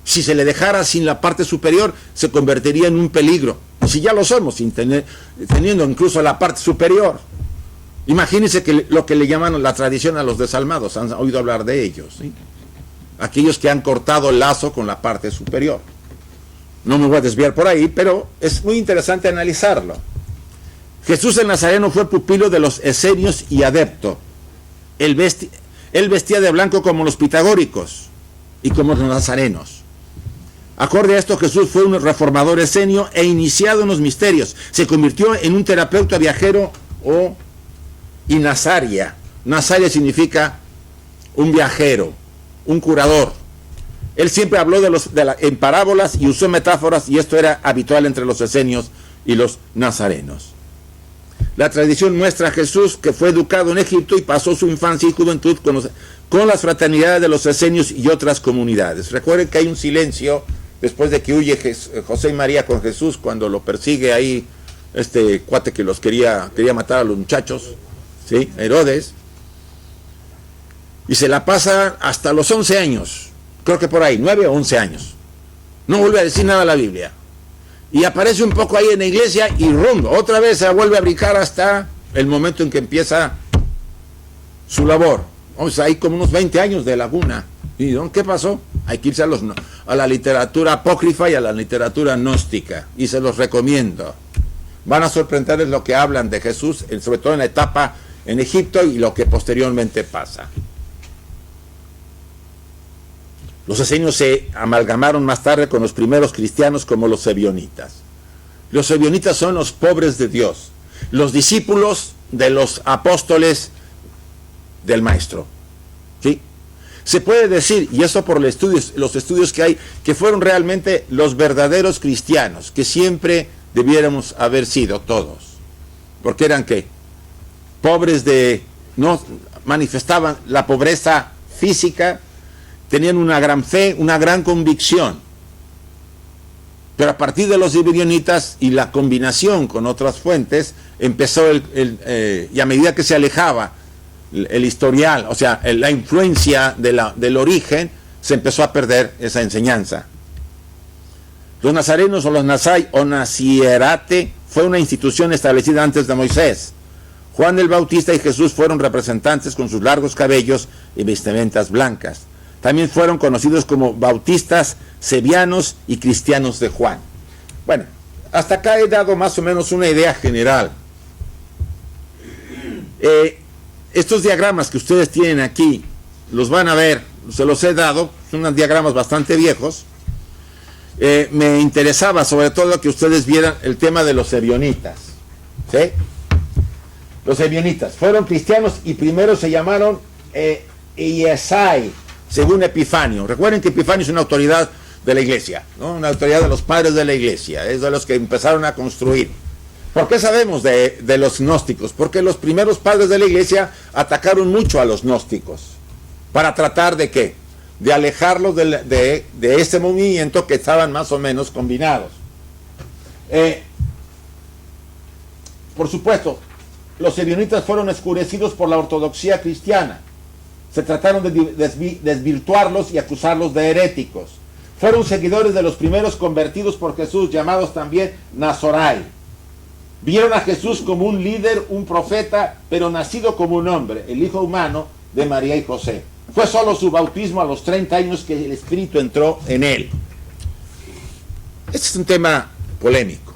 S1: Si se le dejara sin la parte superior, se convertiría en un peligro. Y si ya lo somos, teniendo incluso la parte superior. Imagínense que lo que le llaman la tradición a los desalmados, han oído hablar de ellos, ¿sí? Aquellos que han cortado el lazo con la parte superior. No me voy a desviar por ahí, pero es muy interesante analizarlo. Jesús el Nazareno fue pupilo de los esenios y adepto. Él vestía de blanco como los pitagóricos y como los nazarenos. Acorde a esto, Jesús fue un reformador esenio e iniciado en los misterios. Se convirtió en un terapeuta viajero y nazaria. Nazaria significa un viajero, un curador. Él siempre habló en parábolas y usó metáforas, y esto era habitual entre los esenios y los nazarenos. La tradición muestra a Jesús que fue educado en Egipto y pasó su infancia y juventud con las fraternidades de los esenios y otras comunidades. Recuerden que hay un silencio después de que huye José y María con Jesús, cuando lo persigue ahí este cuate que los quería matar a los muchachos, ¿sí? Herodes, y se la pasa hasta los 11 años, creo que por ahí, 9 o 11 años. No vuelve a decir nada a la Biblia. Y aparece un poco ahí en la iglesia y rumbo, otra vez se vuelve a brincar hasta el momento en que empieza su labor. O sea, hay como unos 20 años de laguna. ¿Y qué pasó? Hay que irse a la literatura apócrifa y a la literatura gnóstica, y se los recomiendo. Van a sorprenderles lo que hablan de Jesús, sobre todo en la etapa en Egipto y lo que posteriormente pasa. Los esenios se amalgamaron más tarde con los primeros cristianos como los ebionitas. Los ebionitas son los pobres de Dios, los discípulos de los apóstoles del Maestro. ¿Sí? Se puede decir, y eso por los estudios que hay, que fueron realmente los verdaderos cristianos, que siempre debiéramos haber sido todos. Porque eran ¿qué? Pobres no manifestaban la pobreza física, tenían una gran fe, una gran convicción. Pero a partir de los ebionitas y la combinación con otras fuentes, empezó y a medida que se alejaba el historial, o sea, la influencia del origen, se empezó a perder esa enseñanza. Los nazarenos o los nazai o nasierate fue una institución establecida antes de Moisés. Juan el Bautista y Jesús fueron representantes con sus largos cabellos y vestimentas blancas. También fueron conocidos como bautistas, sevianos y cristianos de Juan. Bueno, hasta acá he dado más o menos una idea general. Estos diagramas que ustedes tienen aquí, los van a ver, se los he dado, son unos diagramas bastante viejos, me interesaba sobre todo que ustedes vieran el tema de los ebionitas. ¿Sí? Los ebionitas fueron cristianos y primero se llamaron Iesai, según Epifanio. Recuerden que Epifanio es una autoridad de la iglesia, ¿no? Una autoridad de los padres de la iglesia, es de los que empezaron a construir. ¿Por qué sabemos de los gnósticos? Porque los primeros padres de la iglesia atacaron mucho a los gnósticos para tratar de ¿qué? De alejarlos de este movimiento que estaban más o menos combinados. Por supuesto, los ebionitas fueron oscurecidos por la ortodoxia cristiana. Se trataron de desvirtuarlos y acusarlos de heréticos. Fueron seguidores de los primeros convertidos por Jesús, llamados también Nazorai. Vieron a Jesús como un líder, un profeta, pero nacido como un hombre, el Hijo humano de María y José. Fue solo su bautismo a los 30 años que el Espíritu entró en él. Este es un tema polémico.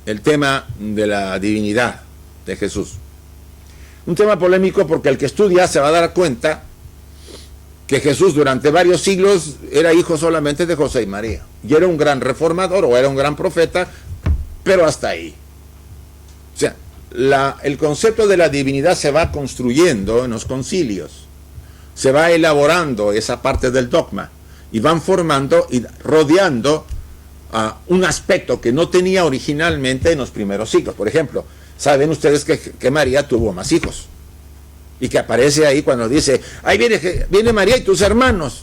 S1: El tema de la divinidad de Jesús. Un tema polémico porque el que estudia se va a dar cuenta que Jesús durante varios siglos era hijo solamente de José y María. Y era un gran reformador o era un gran profeta, pero hasta ahí. O sea, el concepto de la divinidad se va construyendo en los concilios. Se va elaborando esa parte del dogma. Y van formando y rodeando un aspecto que no tenía originalmente en los primeros siglos. Por ejemplo, saben ustedes que María tuvo más hijos. Y que aparece ahí cuando dice, ahí viene María y tus hermanos.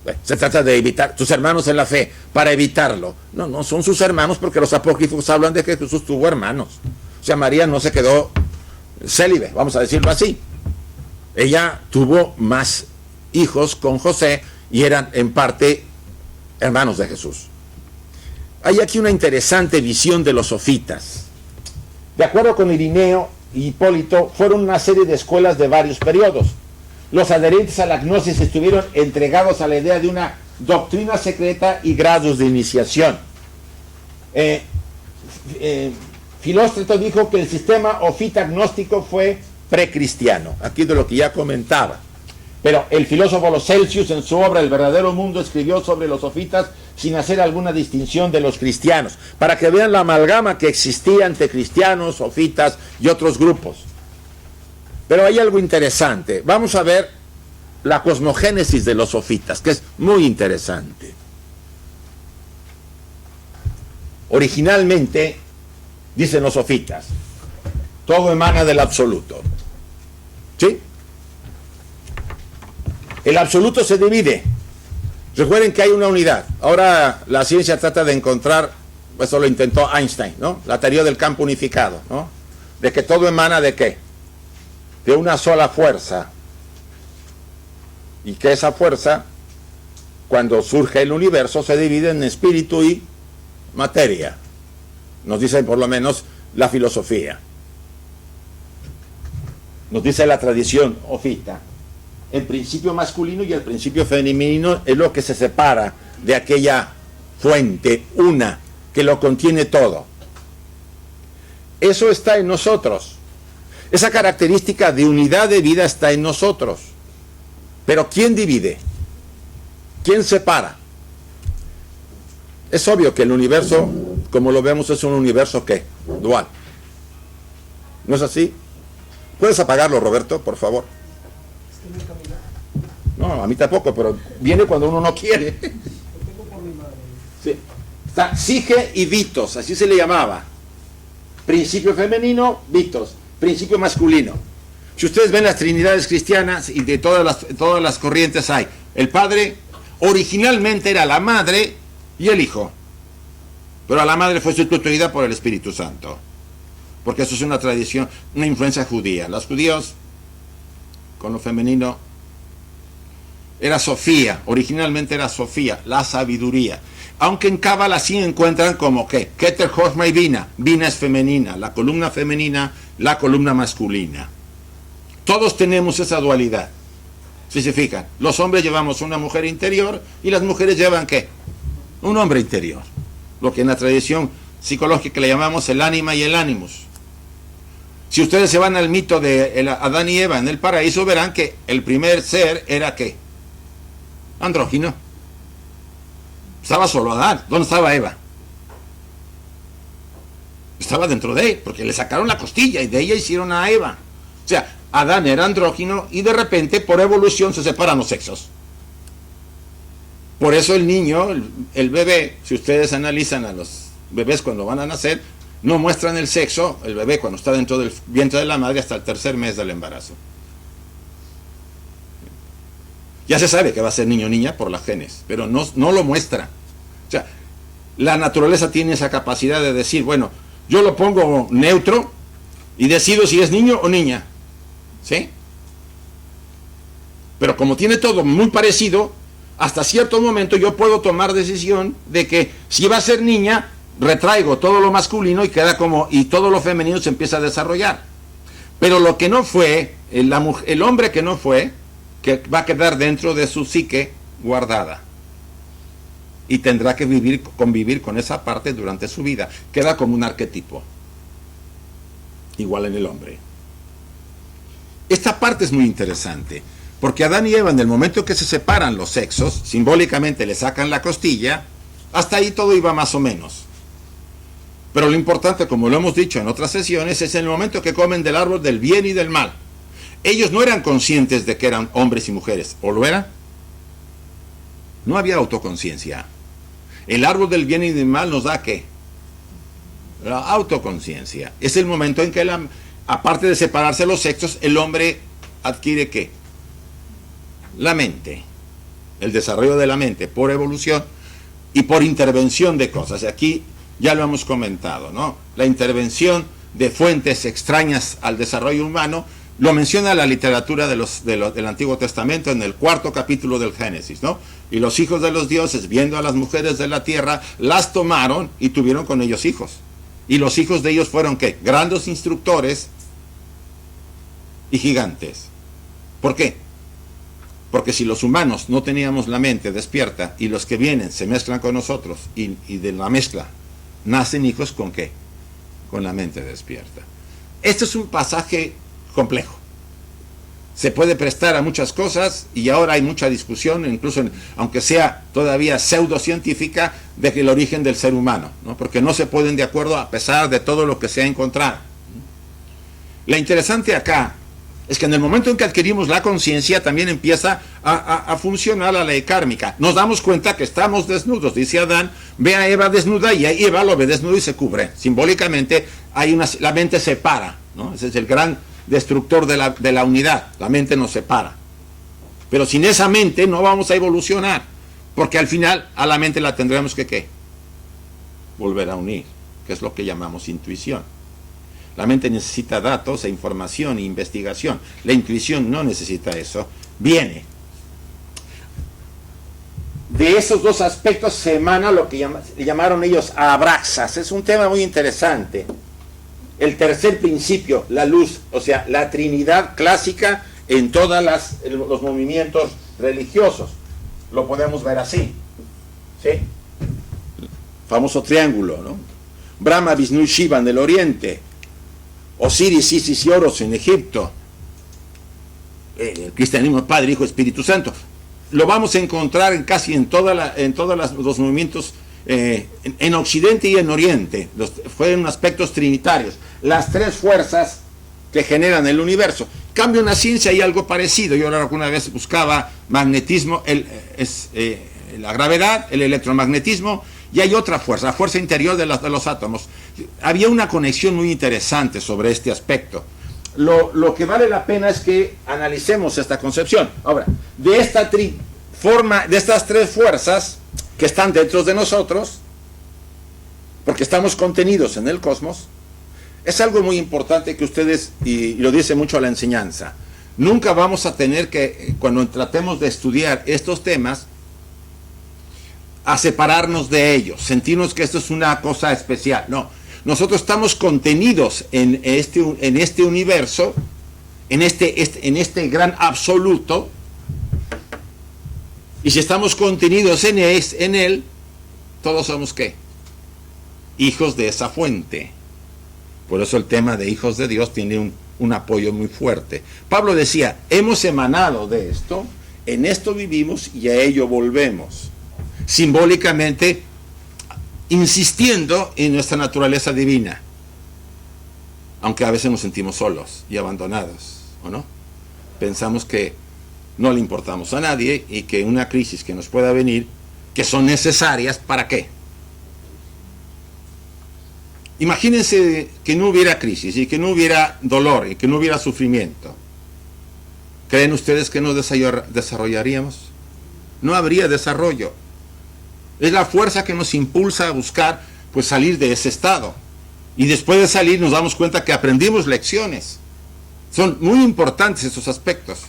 S1: Bueno, se trata de evitar tus hermanos en la fe, para evitarlo. No, no son sus hermanos porque los apócrifos hablan de que Jesús tuvo hermanos. O sea, María no se quedó célibe, vamos a decirlo así. Ella tuvo más hijos con José y eran en parte hermanos de Jesús. Hay aquí una interesante visión de los sofitas. De acuerdo con Irineo y Hipólito, fueron una serie de escuelas de varios periodos. Los adherentes a la gnosis estuvieron entregados a la idea de una doctrina secreta y grados de iniciación. Filóstreto dijo que el sistema ofita gnóstico fue precristiano, aquí de lo que ya comentaba. Pero el filósofo Los Celsius, en su obra El verdadero mundo, escribió sobre los sofitas sin hacer alguna distinción de los cristianos, para que vean la amalgama que existía entre cristianos, sofitas y otros grupos. Pero hay algo interesante. Vamos a ver la cosmogénesis de los sofitas, que es muy interesante. Originalmente, dicen los sofitas, todo emana del absoluto. ¿Sí? El absoluto se divide. Recuerden que hay una unidad. Ahora la ciencia trata de encontrar, eso lo intentó Einstein, ¿no? La teoría del campo unificado, ¿no? De que todo emana de ¿qué? De una sola fuerza. Y que esa fuerza, cuando surge el universo, se divide en espíritu y materia. Nos dice por lo menos la filosofía. Nos dice la tradición ofita. El principio masculino y el principio femenino es lo que se separa de aquella fuente, una, que lo contiene todo. Eso está en nosotros. Esa característica de unidad de vida está en nosotros. Pero ¿quién divide? ¿Quién separa? Es obvio que el universo, como lo vemos, es un universo ¿qué? Dual. ¿No es así? ¿Puedes apagarlo, Roberto, por favor? No, a mí tampoco, pero viene cuando uno no quiere. Sí. Está Sige y Vitos, así se le llamaba. Principio femenino, Vitos. Principio masculino. Si ustedes ven las trinidades cristianas, y de todas las corrientes hay, el padre originalmente era la madre y el hijo, pero a la madre fue sustituida por el Espíritu Santo, porque eso es una tradición, una influencia judía. Los judíos, con lo femenino, era Sofía, originalmente era Sofía, la sabiduría. Aunque en Cábala sí encuentran como que Keter, Jochma y Bina. Bina es femenina, la columna femenina, la columna masculina. Todos tenemos esa dualidad. Si se fijan, los hombres llevamos una mujer interior y las mujeres llevan ¿qué? Un hombre interior. Lo que en la tradición psicológica le llamamos el ánima y el ánimus. Si ustedes se van al mito de Adán y Eva en el paraíso, verán que el primer ser era ¿qué? Andrógino. Estaba solo Adán. ¿Dónde estaba Eva? Estaba dentro de él, porque le sacaron la costilla y de ella hicieron a Eva. O sea, Adán era andrógino y de repente, por evolución, se separan los sexos. Por eso el niño, el bebé, si ustedes analizan a los bebés cuando van a nacer, no muestran el sexo, el bebé cuando está dentro del vientre de la madre hasta el tercer mes del embarazo. Ya se sabe que va a ser niño o niña por las genes, pero no lo muestra. O sea, la naturaleza tiene esa capacidad de decir, bueno, yo lo pongo neutro y decido si es niño o niña. ¿Sí? Pero como tiene todo muy parecido, hasta cierto momento yo puedo tomar decisión de que si va a ser niña, retraigo todo lo masculino y queda como, y todo lo femenino se empieza a desarrollar. Pero lo que no fue, el hombre que no fue, que va a quedar dentro de su psique guardada. Y tendrá que convivir con esa parte durante su vida. Queda como un arquetipo. Igual en el hombre. Esta parte es muy interesante, porque Adán y Eva, en el momento que se separan los sexos, simbólicamente le sacan la costilla, hasta ahí todo iba más o menos. Pero lo importante, como lo hemos dicho en otras sesiones, es el momento que comen del árbol del bien y del mal. Ellos no eran conscientes de que eran hombres y mujeres, ¿o lo eran? No había autoconciencia. El árbol del bien y del mal nos da ¿qué? La autoconciencia. Es el momento en que, aparte de separarse los sexos, el hombre adquiere ¿qué? La mente. El desarrollo de la mente por evolución y por intervención de cosas. Y aquí ya lo hemos comentado, ¿no? La intervención de fuentes extrañas al desarrollo humano lo menciona la literatura del Antiguo Testamento en el 4º capítulo del Génesis, ¿no? Y los hijos de los dioses, viendo a las mujeres de la tierra, las tomaron y tuvieron con ellos hijos. Y los hijos de ellos fueron, ¿qué? Grandes instructores y gigantes. ¿Por qué? Porque si los humanos no teníamos la mente despierta y los que vienen se mezclan con nosotros y de la mezcla nacen hijos ¿con qué? Con la mente despierta. Este es un pasaje complejo. Se puede prestar a muchas cosas y ahora hay mucha discusión, incluso aunque sea todavía pseudocientífica, de que el origen del ser humano, ¿no? Porque no se ponen de acuerdo a pesar de todo lo que se ha encontrado. Lo interesante acá es que en el momento en que adquirimos la conciencia también empieza a funcionar la ley kármica. Nos damos cuenta que estamos desnudos, dice Adán, ve a Eva desnuda y Eva lo ve desnudo y se cubre. Simbólicamente la mente se para, ¿no? Ese es el gran destructor de la unidad. La mente nos separa. Pero sin esa mente no vamos a evolucionar, porque al final a la mente la tendremos que ¿qué? Volver a unir, que es lo que llamamos intuición. La mente necesita datos e información e investigación. La intuición no necesita eso. Viene. De esos dos aspectos se emana lo que llamaron ellos abraxas. Es un tema muy interesante. El tercer principio, la luz, o sea, la Trinidad clásica en todos los movimientos religiosos. Lo podemos ver así. ¿Sí? Famoso triángulo, ¿no? Brahma, Vishnu y Shiva en el oriente. Osiris, Isis y Horus en Egipto. El cristianismo, Padre, Hijo, Espíritu Santo. Lo vamos a encontrar casi en todos los movimientos en Occidente y en Oriente. Fueron aspectos trinitarios. Las tres fuerzas que generan el universo. Cambio en la ciencia hay algo parecido. Yo alguna vez buscaba magnetismo, la gravedad, el electromagnetismo, y hay otra fuerza, la fuerza interior de los átomos. Había una conexión muy interesante sobre este aspecto. Lo que vale la pena es que analicemos esta concepción. Ahora, de estas tres fuerzas que están dentro de nosotros, porque estamos contenidos en el cosmos, es algo muy importante que ustedes, y lo dice mucho la enseñanza, nunca vamos a tener que, cuando tratemos de estudiar estos temas, a separarnos de ellos, sentirnos que esto es una cosa especial. No, nosotros estamos contenidos en este universo, en este gran absoluto, y si estamos contenidos en él, todos somos ¿qué? Hijos de esa fuente. Por eso el tema de hijos de Dios tiene un apoyo muy fuerte. Pablo decía, hemos emanado de esto, en esto vivimos y a ello volvemos. simbólicamente insistiendo en nuestra naturaleza divina, aunque a veces nos sentimos solos y abandonados, ¿o no? Pensamos que no le importamos a nadie y que una crisis que nos pueda venir, que son necesarias, ¿para qué? Imagínense que no hubiera crisis y que no hubiera dolor y que no hubiera sufrimiento. ¿Creen ustedes que nos desarrollaríamos? No habría desarrollo. Es la fuerza que nos impulsa a buscar, pues, salir de ese estado. Y después de salir nos damos cuenta que aprendimos lecciones. Son muy importantes esos aspectos,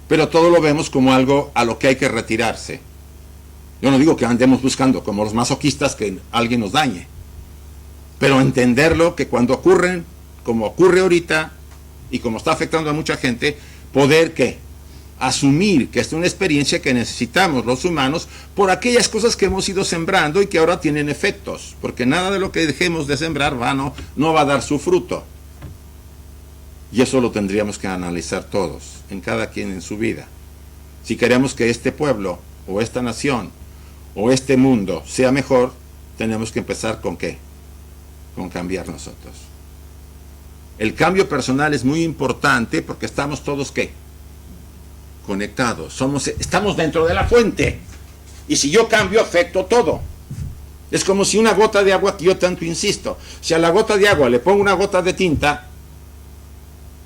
S1: pero todo lo vemos como algo a lo que hay que retirarse. Yo no digo que andemos buscando, como los masoquistas, que alguien nos dañe, pero entenderlo, que cuando ocurren, como ocurre ahorita, y como está afectando a mucha gente, poder, ¿qué? Asumir que es una experiencia que necesitamos los humanos por aquellas cosas que hemos ido sembrando y que ahora tienen efectos, porque nada de lo que dejemos de sembrar no va a dar su fruto. Y eso lo tendríamos que analizar todos, en cada quien en su vida. Si queremos que este pueblo, o esta nación, o este mundo sea mejor, tenemos que empezar ¿con qué? Con cambiar nosotros. El cambio personal es muy importante porque estamos todos ¿qué? Conectados. Estamos dentro de la fuente. Y si yo cambio, afecto todo. Es como si una gota de agua, que yo tanto insisto, si a la gota de agua le pongo una gota de tinta,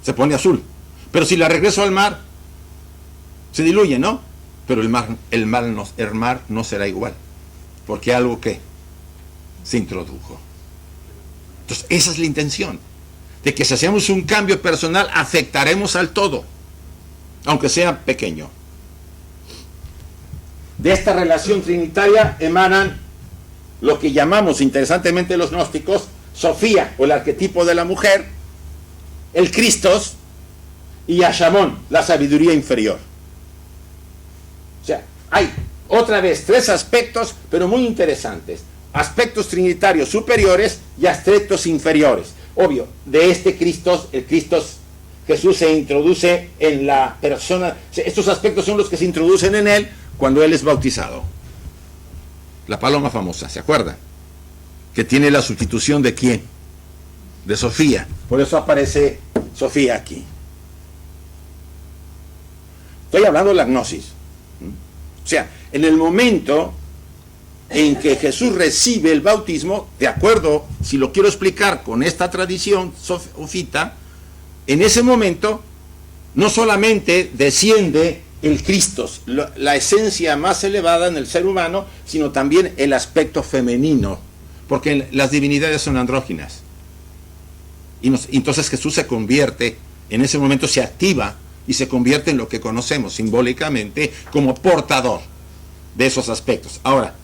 S1: se pone azul. Pero si la regreso al mar, se diluye, ¿no? Pero el mar no será igual. Porque algo que se introdujo. Entonces, esa es la intención. De que si hacemos un cambio personal, afectaremos al todo, aunque sea pequeño. De esta relación trinitaria emanan lo que llamamos, interesantemente los gnósticos, Sofía, o el arquetipo de la mujer, el Christos, y Ashamón, la sabiduría inferior. O sea, hay otra vez 3 aspectos, pero muy interesantes. Aspectos trinitarios superiores y aspectos inferiores. Obvio, de este Christos, el Christos, Jesús se introduce en la persona. Estos aspectos son los que se introducen en él cuando él es bautizado. La paloma famosa, ¿se acuerdan? Que tiene la sustitución de ¿quién? De Sofía. Por eso aparece Sofía aquí. Estoy hablando de la gnosis. O sea, en el momento en que Jesús recibe el bautismo, de acuerdo, si lo quiero explicar con esta tradición sofita, en ese momento no solamente desciende el Cristo, la esencia más elevada en el ser humano, sino también el aspecto femenino, porque las divinidades son andróginas. Y entonces Jesús se convierte, en ese momento se activa y se convierte en lo que conocemos simbólicamente como portador de esos aspectos. Ahora,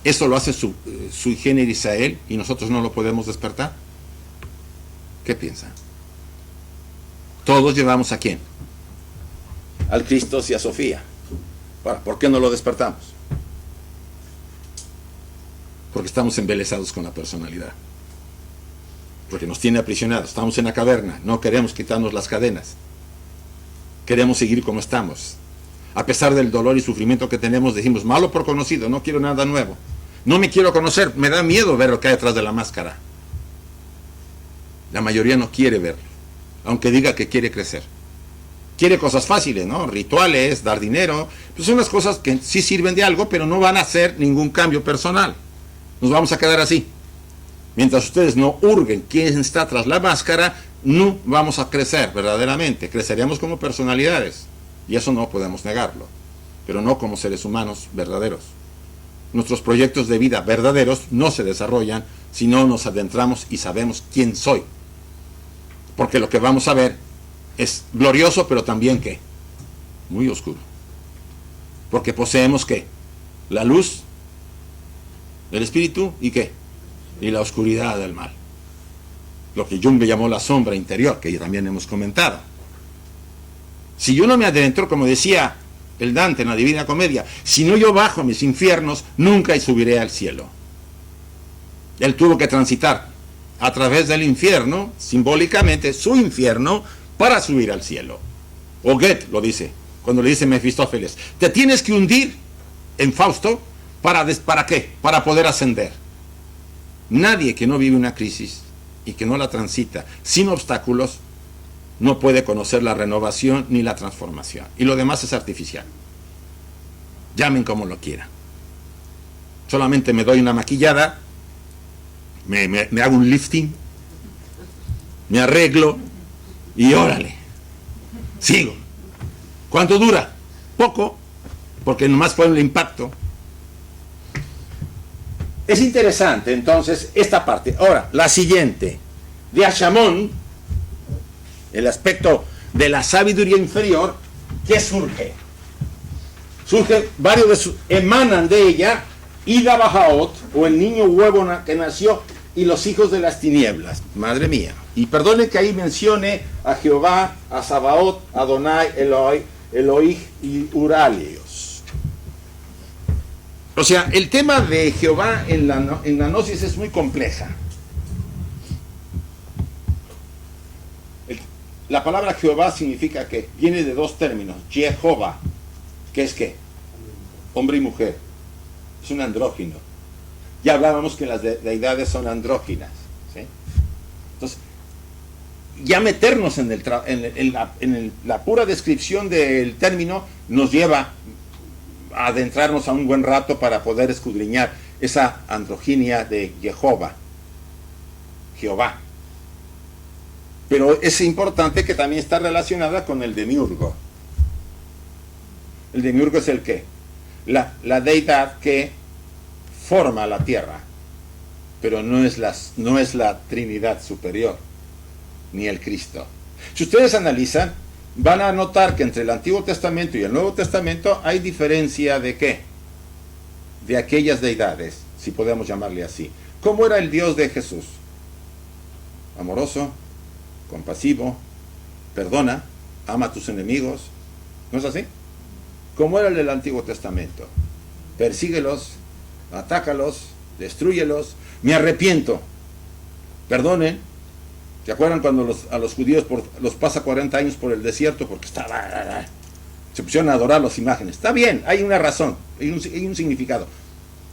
S1: ¿eso lo hace sui generis a él y nosotros no lo podemos despertar? ¿Qué piensan? Todos llevamos ¿a quién? Al Cristo y a Sofía. Ahora, ¿por qué no lo despertamos? Porque estamos embelesados con la personalidad. Porque nos tiene aprisionados. Estamos en la caverna. No queremos quitarnos las cadenas. Queremos seguir como estamos. A pesar del dolor y sufrimiento que tenemos, decimos, malo por conocido, no quiero nada nuevo. No me quiero conocer, me da miedo ver lo que hay detrás de la máscara. La mayoría no quiere verlo, aunque diga que quiere crecer. Quiere cosas fáciles, ¿no? Rituales, dar dinero. Pues son las cosas que sí sirven de algo, pero no van a hacer ningún cambio personal. Nos vamos a quedar así. Mientras ustedes no hurguen quién está tras la máscara, no vamos a crecer verdaderamente. Creceremos como personalidades. Y eso no podemos negarlo. Pero no como seres humanos verdaderos. Nuestros proyectos de vida verdaderos no se desarrollan si no nos adentramos y sabemos quién soy. Porque lo que vamos a ver es glorioso, pero también ¿qué? Muy oscuro. Porque poseemos ¿qué? La luz del espíritu y ¿qué? Y la oscuridad del mal. Lo que Jung le llamó la sombra interior, que también hemos comentado. Si yo no me adentro, como decía el Dante en la Divina Comedia, si no yo bajo mis infiernos, nunca subiré al cielo. Él tuvo que transitar a través del infierno, simbólicamente su infierno, para subir al cielo. O Goethe lo dice, cuando le dice Mefistófeles, te tienes que hundir en Fausto, ¿para qué? Para poder ascender. Nadie que no vive una crisis y que no la transita sin obstáculos no puede conocer la renovación ni la transformación. Y lo demás es artificial. Llamen como lo quieran. Solamente me doy una maquillada, me hago un lifting, me arreglo y órale, sigo. ¿Cuánto dura? Poco, porque nomás fue el impacto. Es interesante entonces esta parte. Ahora, la siguiente, de Ashamón, el aspecto de la sabiduría inferior, ¿qué surge? Surge, emanan de ella, Ida Bajaot, o el niño huevo que nació, y los hijos de las tinieblas. Madre mía. Y perdone que ahí mencione a Jehová, a Sabaoth, Adonai, Elohim y Uralios. O sea, el tema de Jehová en la gnosis es muy compleja. La palabra Jehová significa que viene de dos términos. Jehová, que es ¿qué? Hombre y mujer. Es un andrógino. Ya hablábamos que las deidades son andróginas, ¿sí? Entonces, ya meternos en la pura descripción del término nos lleva a adentrarnos a un buen rato para poder escudriñar esa androginia de Jehová. Pero es importante que también está relacionada con el demiurgo. El demiurgo es el qué? La deidad que forma la tierra, pero no es la Trinidad superior, ni el Cristo. Si ustedes analizan, van a notar que entre el Antiguo Testamento y el Nuevo Testamento hay diferencia de ¿qué? De aquellas deidades, si podemos llamarle así. ¿Cómo era el Dios de Jesús? Amoroso, compasivo, perdona, ama a tus enemigos. ¿No es así? ¿Cómo era el del Antiguo Testamento? Persíguelos, atácalos, destrúyelos, me arrepiento, perdonen. ¿Se acuerdan cuando a los judíos los pasa 40 años por el desierto porque se pusieron a adorar las imágenes? Está bien, hay una razón, hay un significado,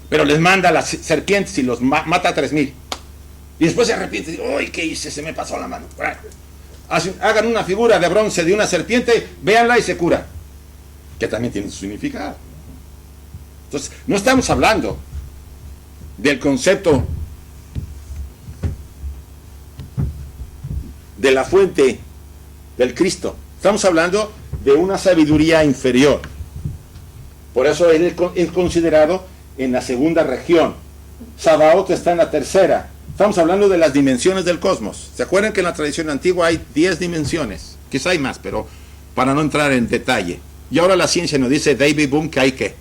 S1: pero les manda las serpientes y los mata a 3000 y después se arrepiente. ¡Uy, qué hice! Se me pasó la mano. Hagan una figura de bronce de una serpiente, véanla y se cura, que también tiene su significado. Entonces, no estamos hablando del concepto de la fuente del Cristo. Estamos hablando de una sabiduría inferior. Por eso él es considerado en la segunda región. Sabaoth está en la tercera. Estamos hablando de las dimensiones del cosmos. ¿Se acuerdan que en la tradición antigua hay 10 dimensiones? Quizá hay más, pero para no entrar en detalle. Y ahora la ciencia nos dice, David Bohm, que hay que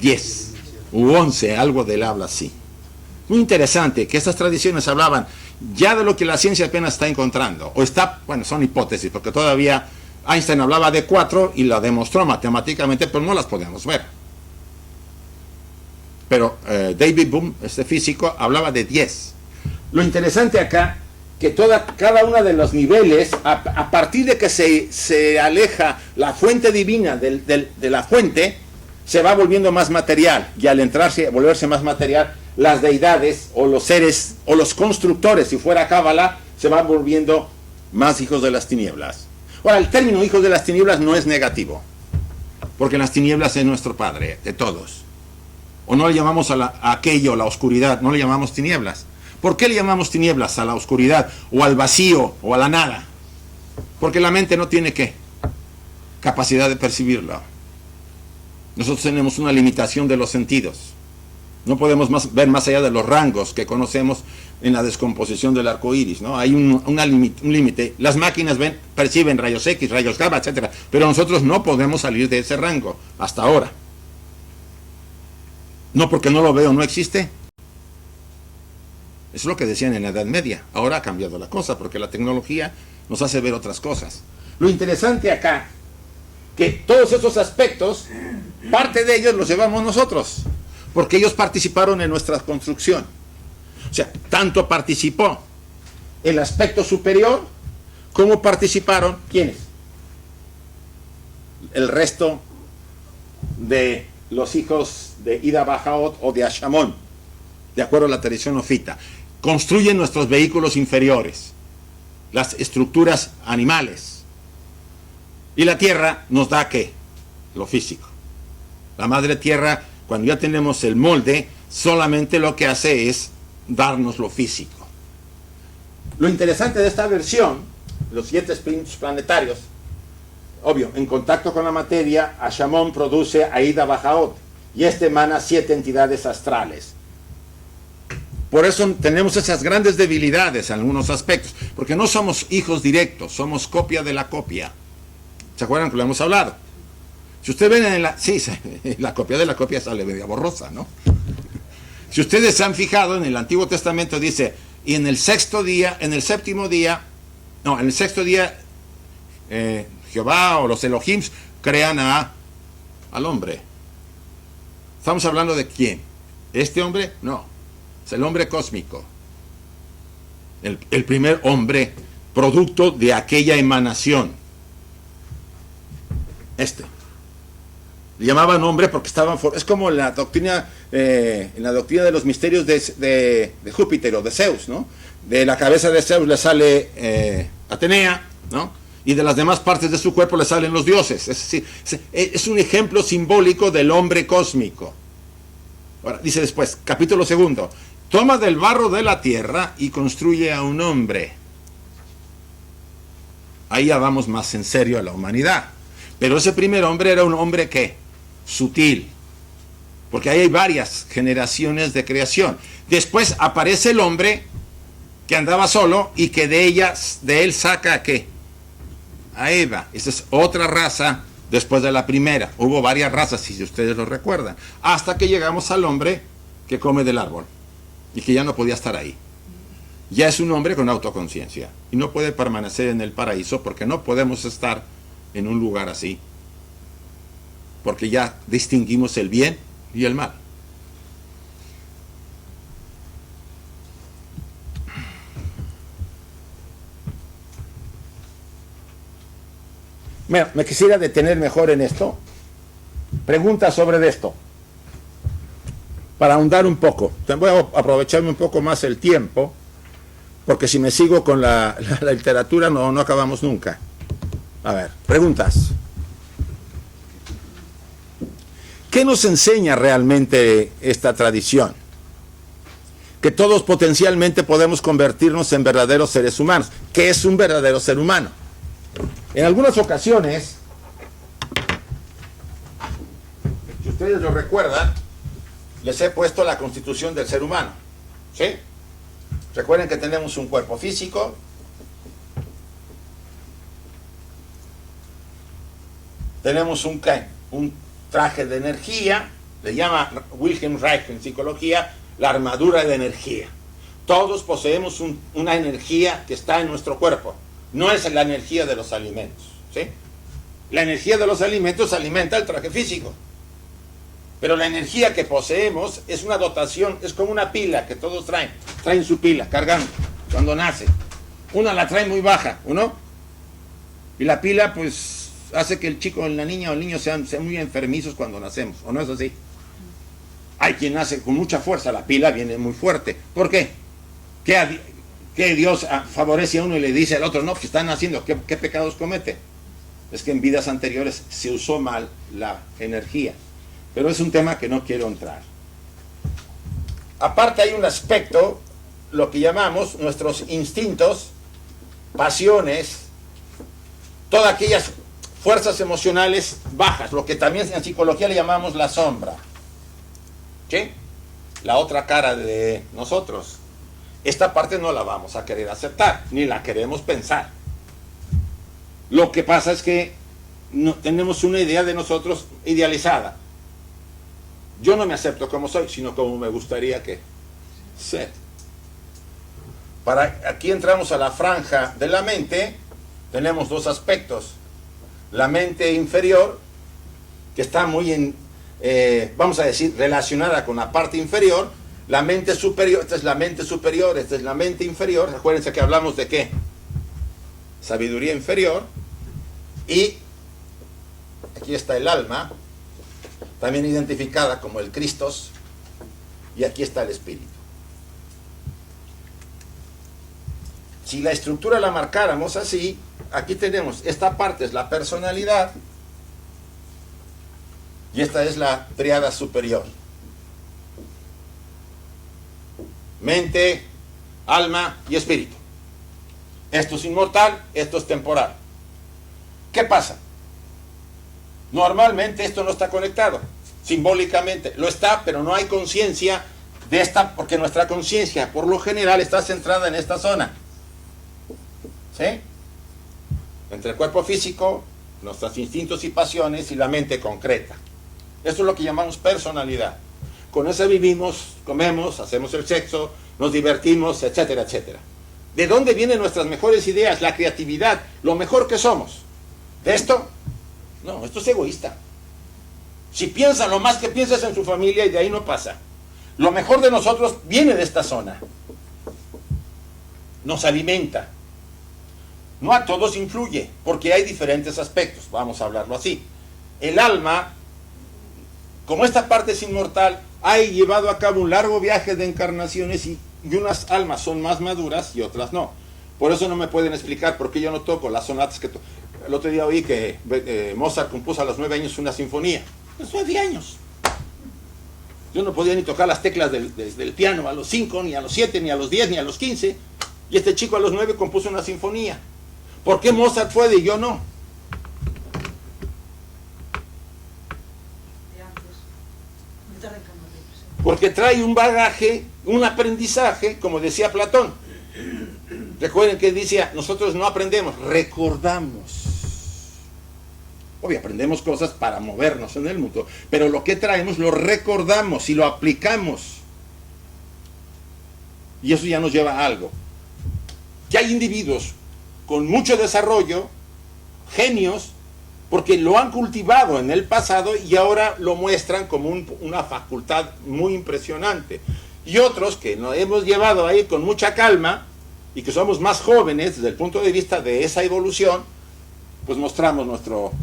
S1: 10 u 11, algo del habla así. Muy interesante que estas tradiciones hablaban ya de lo que la ciencia apenas está encontrando, bueno, son hipótesis, porque todavía Einstein hablaba de 4 y la demostró matemáticamente, pero no las podemos ver. Pero David Bohm, este físico, hablaba de 10. Lo interesante acá, que cada uno de los niveles, a partir de que se aleja la fuente divina de la fuente, se va volviendo más material, y al volverse más material, las deidades o los seres o los constructores, si fuera Cábala, se van volviendo más hijos de las tinieblas. Ahora, el término hijos de las tinieblas no es negativo, porque las tinieblas es nuestro Padre, de todos. O no le llamamos a aquello, la oscuridad, no le llamamos tinieblas. ¿Por qué le llamamos tinieblas a la oscuridad, o al vacío, o a la nada? Porque la mente no tiene ¿qué? Capacidad de percibirlo. Nosotros tenemos una limitación de los sentidos. No podemos ver más allá de los rangos que conocemos en la descomposición del arco iris, ¿no? Hay un límite. Las máquinas perciben rayos X, rayos gamma, etc. Pero nosotros no podemos salir de ese rango hasta ahora. No porque no lo veo, no existe. Eso es lo que decían en la Edad Media. Ahora ha cambiado la cosa porque la tecnología nos hace ver otras cosas. Lo interesante acá, que todos esos aspectos, parte de ellos los llevamos nosotros, porque ellos participaron en nuestra construcción. O sea, tanto participó el aspecto superior, como participaron, ¿quiénes? El resto de los hijos de Ida Bajaot o de Ashamón, de acuerdo a la tradición ofita. Construyen nuestros vehículos inferiores, las estructuras animales. Y la tierra nos da ¿qué? Lo físico. La madre tierra, cuando ya tenemos el molde, solamente lo que hace es darnos lo físico. Lo interesante de esta versión, los 7 espíritus planetarios, obvio, en contacto con la materia, Ashamón produce a Ida Bajaot, y este emana 7 entidades astrales. Por eso tenemos esas grandes debilidades en algunos aspectos, porque no somos hijos directos, somos copia de la copia. ¿Se acuerdan que lo hemos hablado? Si ustedes ven en la... Sí, la copia de la copia sale media borrosa, ¿no? Si ustedes se han fijado, en el Antiguo Testamento dice, y en el sexto día, en el séptimo día, no, en el sexto día, Jehová o los Elohims crean al hombre. ¿Estamos hablando de quién? ¿Este hombre? No, es el hombre cósmico. El primer hombre, producto de aquella emanación. Le llamaban hombre porque estaban... Es como en la doctrina de los misterios de Júpiter o de Zeus, ¿no? De la cabeza de Zeus le sale Atenea, ¿no? Y de las demás partes de su cuerpo le salen los dioses. Es decir, es un ejemplo simbólico del hombre cósmico. Ahora, dice después, capítulo 2, toma del barro de la tierra y construye a un hombre. Ahí ya vamos más en serio a la humanidad. Pero ese primer hombre era un hombre ¿qué? Sutil. Porque ahí hay varias generaciones de creación. Después aparece el hombre que andaba solo y que de él saca ¿a qué? A Eva. Esa es otra raza después de la primera. Hubo varias razas, si ustedes lo recuerdan. Hasta que llegamos al hombre que come del árbol y que ya no podía estar ahí. Ya es un hombre con autoconciencia y no puede permanecer en el paraíso porque no podemos estar en un lugar así, porque ya distinguimos el bien y el mal. Me quisiera detener mejor en esto. Preguntas sobre esto, para ahondar un poco. Voy a aprovecharme un poco más el tiempo, porque si me sigo con la literatura no acabamos nunca. A ver, preguntas. ¿Qué nos enseña realmente esta tradición? Que todos potencialmente podemos convertirnos en verdaderos seres humanos. ¿Qué es un verdadero ser humano? En algunas ocasiones, si ustedes lo recuerdan, les he puesto la constitución del ser humano. ¿Sí? Recuerden que tenemos un cuerpo físico, tenemos un traje de energía, le llama Wilhelm Reich en psicología la armadura de energía. Todos poseemos una energía que está en nuestro cuerpo. No es la energía de los alimentos, ¿sí? La energía de los alimentos alimenta el traje físico. Pero la energía que poseemos es una dotación, es como una pila que todos traen. Traen su pila, cargando, cuando nace. Una la trae muy baja, ¿no? Y la pila, pues, hace que el chico, la niña o el niño sean muy enfermizos cuando nacemos, ¿o no es así? Hay quien nace con mucha fuerza, la pila viene muy fuerte. ¿Por qué? ¿Qué Dios favorece a uno y le dice al otro, no, que están haciendo? ¿Qué pecados comete? Es que en vidas anteriores se usó mal la energía. Pero es un tema que no quiero entrar. Aparte hay un aspecto, lo que llamamos nuestros instintos, pasiones, todas aquellas fuerzas emocionales bajas, lo que también en psicología le llamamos la sombra. ¿Sí? La otra cara de nosotros. Esta parte no la vamos a querer aceptar, ni la queremos pensar. Lo que pasa es que no, tenemos una idea de nosotros idealizada. Yo no me acepto como soy, sino como me gustaría que sea. Aquí entramos a la franja de la mente. Tenemos dos aspectos. La mente inferior, que está muy vamos a decir, relacionada con la parte inferior. La mente superior, esta es la mente superior, esta es la mente inferior. Acuérdense que hablamos de ¿qué? Sabiduría inferior. Y aquí está el alma. también identificada como el Christos, y aquí está el espíritu. Si la estructura la marcáramos así, aquí tenemos, esta parte es la personalidad, y esta es la tríada superior. Mente, alma y espíritu. Esto es inmortal, esto es temporal. ¿Qué pasa? Normalmente esto no está conectado, simbólicamente. Lo está, pero no hay conciencia de esta, porque nuestra conciencia, por lo general, está centrada en esta zona. ¿Sí? Entre el cuerpo físico, nuestros instintos y pasiones, y la mente concreta. Esto es lo que llamamos personalidad. Con eso vivimos, comemos, hacemos el sexo, nos divertimos, etcétera, etcétera. ¿De dónde vienen nuestras mejores ideas? La creatividad, lo mejor que somos. ¿De esto? No, esto es egoísta. Si piensan lo más que piensas en su familia, y de ahí no pasa. Lo mejor de nosotros viene de esta zona. Nos alimenta. No a todos influye, porque hay diferentes aspectos, vamos a hablarlo así. El alma, como esta parte es inmortal, ha llevado a cabo un largo viaje de encarnaciones y unas almas son más maduras y otras no. Por eso no me pueden explicar por qué yo no toco las sonatas que toco. El otro día oí que Mozart compuso a los 9 años una sinfonía. A los 9 años. Yo no podía ni tocar las teclas del piano a los 5, ni a los 7, ni a los 10, ni a los 15. Y este chico a los 9 compuso una sinfonía. ¿Por qué Mozart puede y yo no? Porque trae un bagaje, un aprendizaje, como decía Platón. Recuerden que decía, nosotros no aprendemos, recordamos. Obvio, aprendemos cosas para movernos en el mundo, pero lo que traemos lo recordamos y lo aplicamos. Y eso ya nos lleva a algo. Que hay individuos con mucho desarrollo, genios, porque lo han cultivado en el pasado y ahora lo muestran como una facultad muy impresionante. Y otros que nos hemos llevado ahí con mucha calma y que somos más jóvenes desde el punto de vista de esa evolución, pues mostramos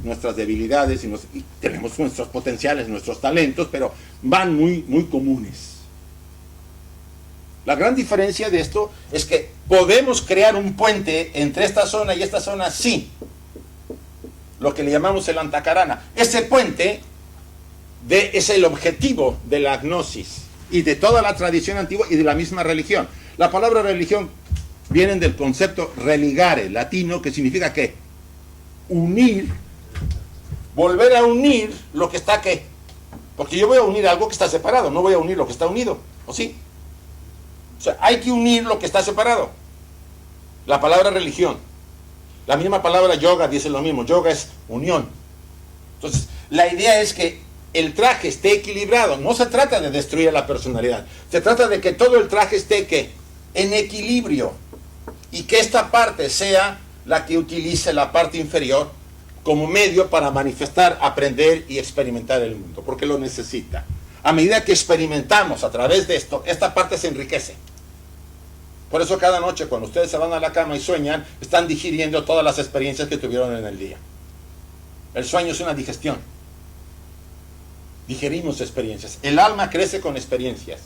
S1: nuestras debilidades y tenemos nuestros potenciales, nuestros talentos, pero van muy comunes. La gran diferencia de esto es que podemos crear un puente entre esta zona y esta zona, sí. Lo que le llamamos el antacarana. Ese puente es el objetivo de la gnosis y de toda la tradición antigua y de la misma religión. La palabra religión viene del concepto religare, latino, que significa ¿qué? Unir, volver a unir lo que está ¿qué? Porque yo voy a unir algo que está separado, no voy a unir lo que está unido, ¿o sí? O sea, hay que unir lo que está separado. La palabra religión. La misma palabra yoga dice lo mismo. Yoga es unión. Entonces, la idea es que el traje esté equilibrado. No se trata de destruir la personalidad. Se trata de que todo el traje esté ¿qué? En equilibrio. Y que esta parte sea la que utilice la parte inferior como medio para manifestar, aprender y experimentar el mundo. Porque lo necesita. A medida que experimentamos a través de esto, esta parte se enriquece. Por eso cada noche cuando ustedes se van a la cama y sueñan, están digiriendo todas las experiencias que tuvieron en el día. El sueño es una digestión. Digerimos experiencias. El alma crece con experiencias.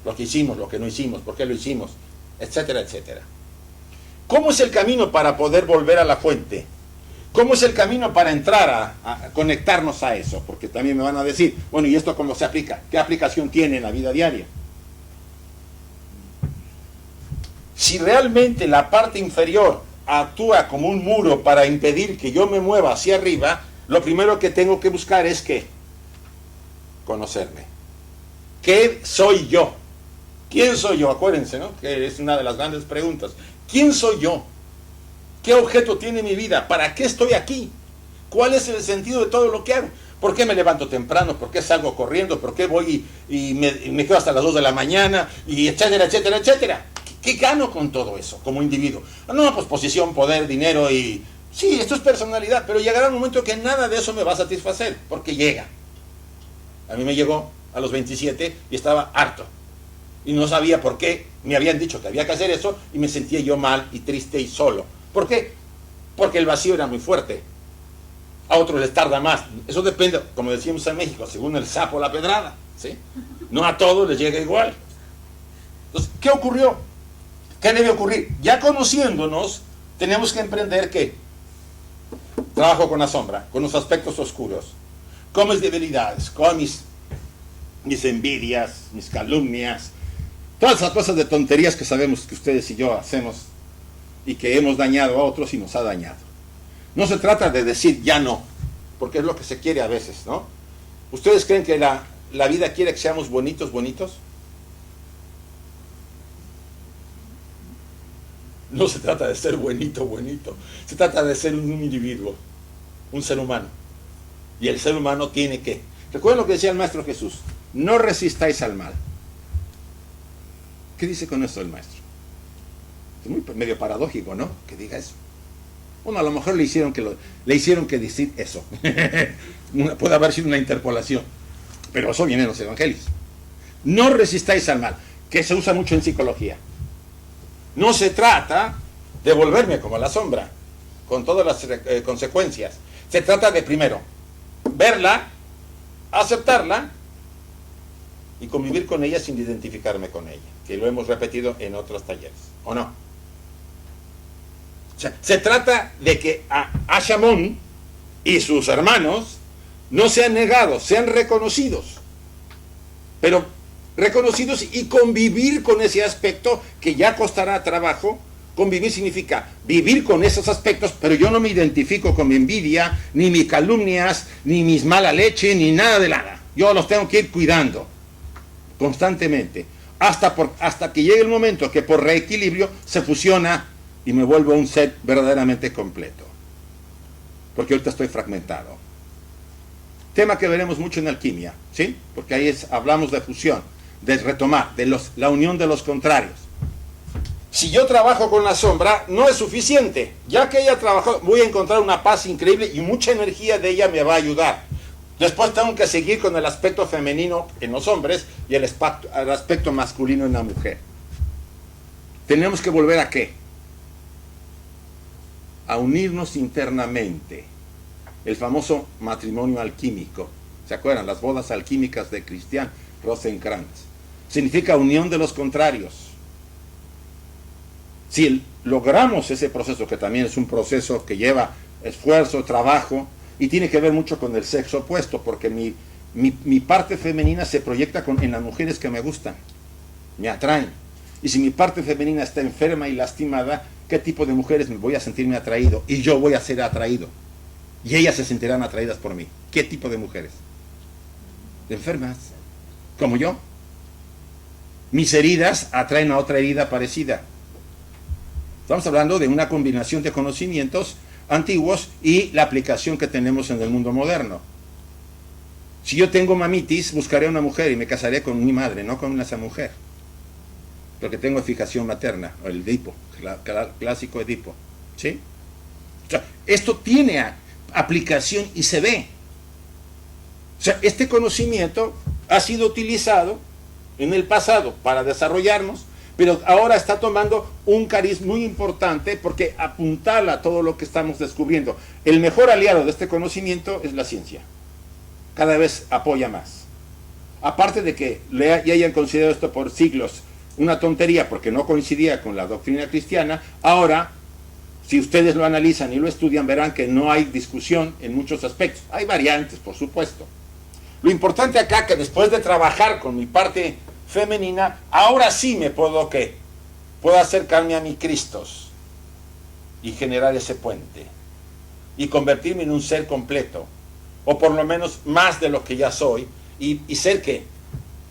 S1: Lo que hicimos, lo que no hicimos, por qué lo hicimos, etcétera, etcétera. ¿Cómo es el camino para poder volver a la fuente? ¿Cómo es el camino para entrar a conectarnos a eso? Porque también me van a decir, bueno, ¿y esto cómo se aplica? ¿Qué aplicación tiene en la vida diaria? Si realmente la parte inferior actúa como un muro para impedir que yo me mueva hacia arriba, lo primero que tengo que buscar es ¿qué? Conocerme. ¿Qué soy yo? ¿Quién soy yo? Acuérdense, ¿no? Que es una de las grandes preguntas. ¿Quién soy yo? ¿Qué objeto tiene mi vida? ¿Para qué estoy aquí? ¿Cuál es el sentido de todo lo que hago? ¿Por qué me levanto temprano? ¿Por qué salgo corriendo? ¿Por qué voy y me quedo hasta las 2 de la mañana? Y etcétera, etcétera, etcétera. ¿Qué gano con todo eso como individuo? No, pues posición, poder, dinero y... Sí, esto es personalidad, pero llegará un momento que nada de eso me va a satisfacer, porque llega. A mí me llegó a los 27 y estaba harto. Y no sabía por qué, me habían dicho que había que hacer eso y me sentía yo mal y triste y solo. ¿Por qué? Porque el vacío era muy fuerte. a otros les tarda más. Eso depende, como decimos en México, según el sapo la pedrada, ¿sí? No a todos les llega igual. Entonces, ¿qué ocurrió? ¿Qué debe ocurrir? Ya conociéndonos, tenemos que emprender ¿qué? Trabajo con la sombra, con los aspectos oscuros, con mis debilidades, con mis envidias, mis calumnias, todas esas cosas de tonterías que sabemos que ustedes y yo hacemos y que hemos dañado a otros y nos ha dañado. No se trata de decir ya no, porque es lo que se quiere a veces, ¿no? ¿Ustedes creen que la vida quiere que seamos bonitos? No se trata de ser bonito. Se trata de ser un individuo, un ser humano. Y el ser humano tiene que... Recuerden lo que decía el Maestro Jesús. No resistáis al mal. ¿Qué dice con esto el Maestro? Es muy medio paradójico, ¿no? Que diga eso. Bueno, a lo mejor le hicieron que decir eso. Puede haber sido una interpolación. Pero eso viene en los evangelios. No resistáis al mal, que se usa mucho en psicología. No se trata de volverme como la sombra, con todas las consecuencias. Se trata de, primero, verla, aceptarla y convivir con ella sin identificarme con ella, que lo hemos repetido en otros talleres, ¿o no? O sea, se trata de que a Ashamón y sus hermanos no sean negados, sean reconocidos, pero reconocidos y convivir con ese aspecto que ya costará trabajo. Convivir significa vivir con esos aspectos, pero yo no me identifico con mi envidia, ni mis calumnias, ni mis mala leche, ni nada de nada. Yo los tengo que ir cuidando constantemente, hasta que llegue el momento que por reequilibrio se fusiona y me vuelvo un ser verdaderamente completo. Porque ahorita estoy fragmentado. Tema que veremos mucho en alquimia, ¿sí? Porque ahí hablamos de fusión, de retomar, de la unión de los contrarios. Si yo trabajo con la sombra, no es suficiente. Ya que ella trabajó, voy a encontrar una paz increíble y mucha energía de ella me va a ayudar. Después tengo que seguir con el aspecto femenino en los hombres y el aspecto masculino en la mujer. Tenemos que volver ¿a qué? A unirnos internamente. El famoso matrimonio alquímico. ¿Se acuerdan? Las bodas alquímicas de Christian Rosenkrantz. Significa unión de los contrarios. Si logramos ese proceso, que también es un proceso que lleva esfuerzo, trabajo, y tiene que ver mucho con el sexo opuesto, porque mi parte femenina se proyecta en las mujeres que me gustan, me atraen. Y si mi parte femenina está enferma y lastimada, ¿qué tipo de mujeres me voy a sentirme atraído? Y yo voy a ser atraído. Y ellas se sentirán atraídas por mí. ¿Qué tipo de mujeres? Enfermas, como yo. Mis heridas atraen a otra herida parecida. Estamos hablando de una combinación de conocimientos antiguos y la aplicación que tenemos en el mundo moderno. Si yo tengo mamitis, buscaré a una mujer y me casaré con mi madre, no con esa mujer. Porque tengo fijación materna, o el Edipo, clásico Edipo. ¿Sí? O sea, esto tiene aplicación y se ve. O sea, este conocimiento ha sido utilizado en el pasado para desarrollarnos, pero ahora está tomando un cariz muy importante porque apuntala todo lo que estamos descubriendo. El mejor aliado de este conocimiento es la ciencia. Cada vez apoya más. Aparte de que ya hayan considerado esto por siglos una tontería porque no coincidía con la doctrina cristiana, ahora, si ustedes lo analizan y lo estudian, verán que no hay discusión en muchos aspectos. Hay variantes, por supuesto. Lo importante acá que después de trabajar con mi parte femenina, ahora sí me puedo acercarme a mi Cristos y generar ese puente y convertirme en un ser completo, o por lo menos más de lo que ya soy, y ser que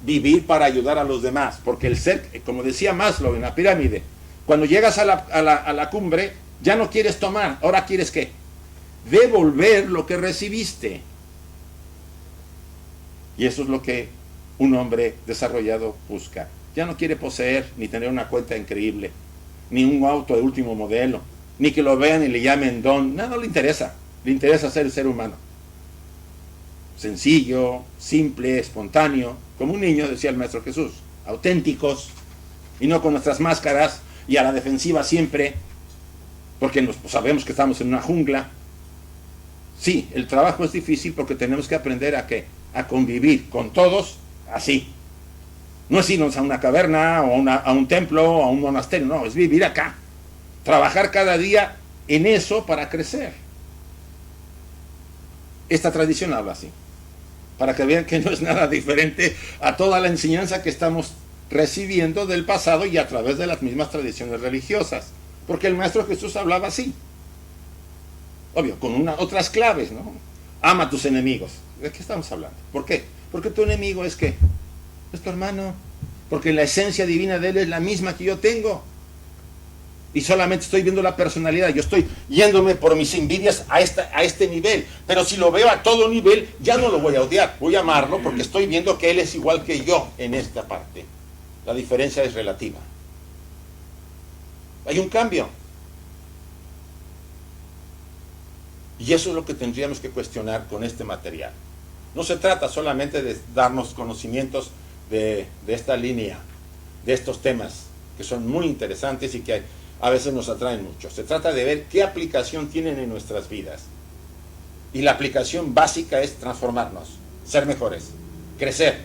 S1: vivir para ayudar a los demás, porque el ser, como decía Maslow en la pirámide, cuando llegas a la cumbre ya no quieres tomar, ahora quieres ¿qué? Devolver lo que recibiste. Y eso es lo que un hombre desarrollado busca. Ya no quiere poseer, ni tener una cuenta increíble, ni un auto de último modelo, ni que lo vean y le llamen don. No le interesa. Le interesa ser el ser humano. Sencillo, simple, espontáneo, como un niño, decía el Maestro Jesús. Auténticos, y no con nuestras máscaras, y a la defensiva siempre, porque sabemos que estamos en una jungla. Sí, el trabajo es difícil porque tenemos que aprender a ¿qué? A convivir con todos así. No es irnos a una caverna o a un templo o a un monasterio, no, es vivir acá. Trabajar cada día en eso para crecer. Esta tradición habla así, para que vean que no es nada diferente a toda la enseñanza que estamos recibiendo del pasado y a través de las mismas tradiciones religiosas. Porque el Maestro Jesús hablaba así. Obvio, con otras claves, ¿no? Ama a tus enemigos. ¿De qué estamos hablando? ¿Por qué? Porque tu enemigo es ¿qué? Es tu hermano. Porque la esencia divina de él es la misma que yo tengo. Y solamente estoy viendo la personalidad. Yo estoy yéndome por mis envidias a este nivel. Pero si lo veo a todo nivel, ya no lo voy a odiar. Voy a amarlo porque estoy viendo que él es igual que yo en esta parte. La diferencia es relativa. Hay un cambio. Y eso es lo que tendríamos que cuestionar con este material. No se trata solamente de darnos conocimientos de esta línea, de estos temas, que son muy interesantes y que a veces nos atraen mucho. Se trata de ver qué aplicación tienen en nuestras vidas. Y la aplicación básica es transformarnos, ser mejores, crecer.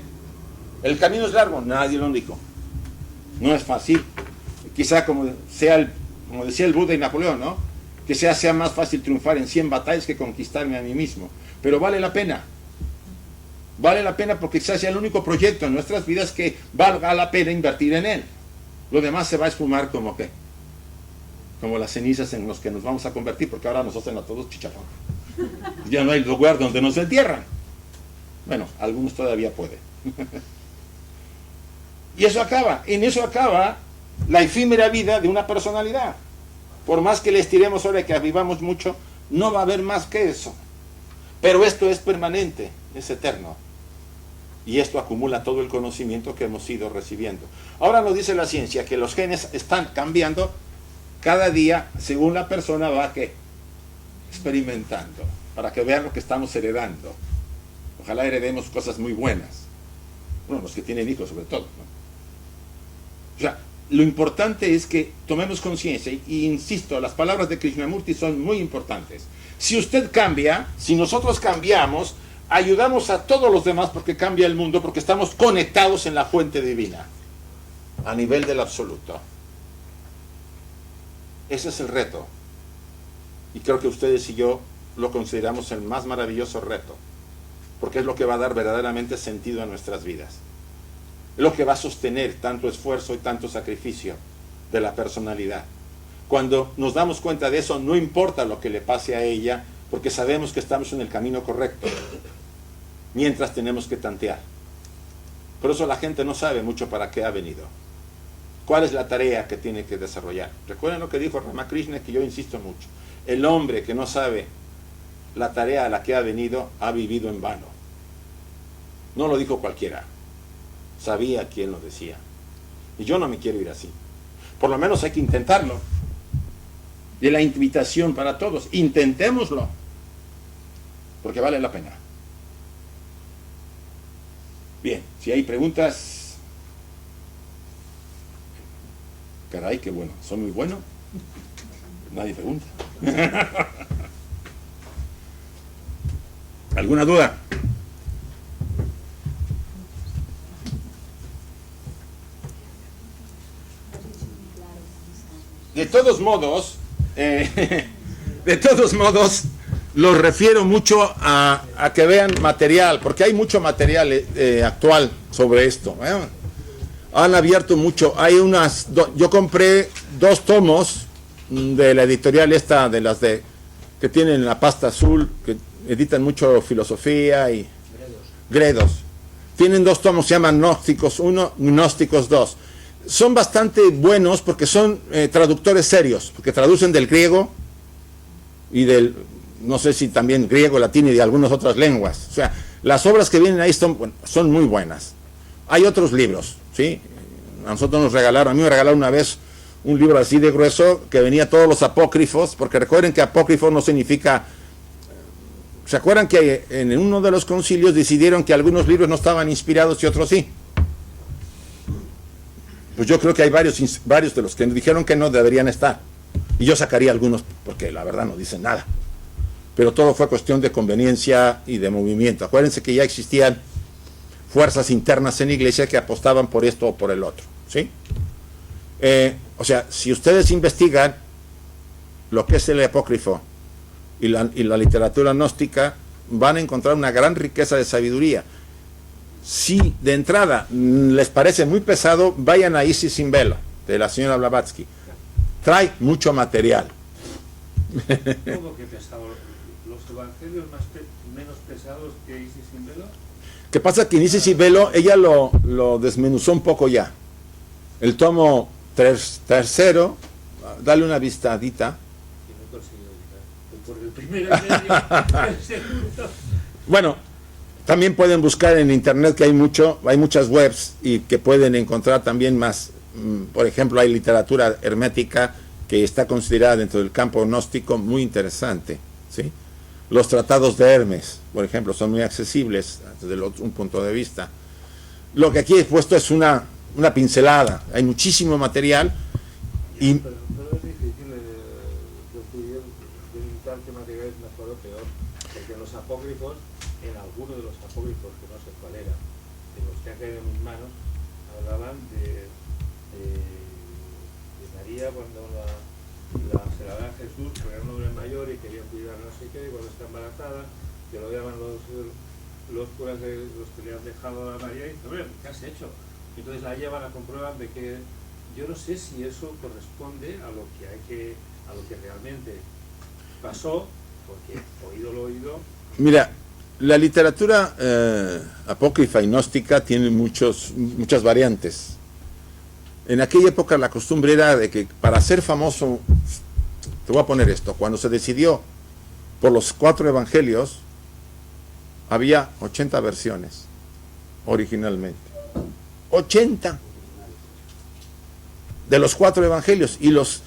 S1: El camino es largo, nadie lo dijo. No es fácil. Quizá como decía el Buda y Napoleón, ¿no? Que sea más fácil triunfar en 100 batallas que conquistarme a mí mismo. Pero vale la pena. Vale la pena porque quizás sea el único proyecto en nuestras vidas que valga la pena invertir en él. Lo demás se va a esfumar como ¿qué? Como las cenizas en los que nos vamos a convertir, porque ahora nos hacen a todos chicharrón. Ya no hay lugar donde nos entierran. Bueno, algunos todavía pueden. Y eso acaba. En eso acaba la efímera vida de una personalidad. Por más que le estiremos ahora y que avivamos mucho, no va a haber más que eso. Pero esto es permanente, es eterno. Y esto acumula todo el conocimiento que hemos ido recibiendo. Ahora nos dice la ciencia que los genes están cambiando cada día según la persona va ¿qué? Experimentando, para que vean lo que estamos heredando. Ojalá heredemos cosas muy buenas. Bueno, los que tienen hijos sobre todo, ¿no? O sea, lo importante es que tomemos conciencia y insisto, las palabras de Krishnamurti son muy importantes. Si usted cambia, si nosotros cambiamos, ayudamos a todos los demás porque cambia el mundo, porque estamos conectados en la fuente divina, a nivel del absoluto. Ese es el reto. Y creo que ustedes y yo lo consideramos el más maravilloso reto, porque es lo que va a dar verdaderamente sentido a nuestras vidas. Es lo que va a sostener tanto esfuerzo y tanto sacrificio de la personalidad. Cuando nos damos cuenta de eso, no importa lo que le pase a ella, porque sabemos que estamos en el camino correcto, mientras tenemos que tantear. Por eso la gente no sabe mucho para qué ha venido. ¿Cuál es la tarea que tiene que desarrollar? Recuerden lo que dijo Ramakrishna, que yo insisto mucho. El hombre que no sabe la tarea a la que ha venido, ha vivido en vano. No lo dijo cualquiera. Sabía quién lo decía. Y yo no me quiero ir así. Por lo menos hay que intentarlo. Y la invitación para todos, intentémoslo. Porque vale la pena. Bien, si hay preguntas... Caray, qué bueno. ¿Soy muy bueno? Nadie pregunta. ¿Alguna duda? De todos modos, los refiero mucho a que vean material, porque hay mucho material actual sobre esto. Han abierto mucho. Hay yo compré 2 tomos de la editorial esta, de las que tienen la pasta azul, que editan mucho filosofía y Gredos. Tienen 2 tomos, se llaman Gnósticos 1, Gnósticos 2. Son bastante buenos porque son traductores serios, porque traducen del griego y no sé si también griego, latín y de algunas otras lenguas. O sea, las obras que vienen ahí son muy buenas. Hay otros libros, ¿sí? A nosotros a mí me regalaron una vez un libro así de grueso que venía todos los apócrifos, porque recuerden que apócrifo no significa... ¿Se acuerdan que en uno de los concilios decidieron que algunos libros no estaban inspirados y otros sí? Pues yo creo que hay varios de los que dijeron que no deberían estar. Y yo sacaría algunos porque la verdad no dicen nada. pero todo fue cuestión de conveniencia y de movimiento. Acuérdense que ya existían fuerzas internas en la iglesia que apostaban por esto o por el otro, ¿sí? O sea, si ustedes investigan lo que es el apócrifo y la literatura gnóstica, van a encontrar una gran riqueza de sabiduría. Si de entrada les parece muy pesado, vayan a Isis sin velo, de la señora Blavatsky. Trae mucho material.
S2: ¿Cómo que pesado? ¿Los evangelios menos pesados que Isis sin velo?
S1: ¿Qué pasa? Que en Isis sin velo ella lo desmenuzó un poco ya. El tomo tercero, dale una vistadita.
S2: Por el primero y medio, el segundo.
S1: Bueno, también pueden buscar en internet que hay muchas webs y que pueden encontrar también más. Por ejemplo, hay literatura hermética que está considerada dentro del campo gnóstico muy interesante, ¿sí? Los tratados de Hermes, por ejemplo, son muy accesibles desde un punto de vista. Lo que aquí he puesto es una pincelada. Hay muchísimo material y
S2: Pero es difícil decidir delimitar qué material es mejor o peor, porque en los apócrifos, en alguno de los apócrifos, que no sé cuál era, de los que han caído en mis manos, hablaban de María cuando se la da a Jesús, porque era un hombre mayor y quería cuidar no sé qué, y cuando está embarazada, que lo llaman los curas los que le han dejado a María, y dicen, hombre, ¿qué has hecho? Y entonces la llevan a comprobar de que yo no sé si eso corresponde a lo que realmente pasó, porque oído lo oído.
S1: mira, la literatura apócrifa y gnóstica tiene muchas variantes. En aquella época la costumbre era de que para ser famoso, te voy a poner esto, cuando se decidió por los 4 evangelios, había 80 versiones originalmente. 80 de los 4 evangelios, y los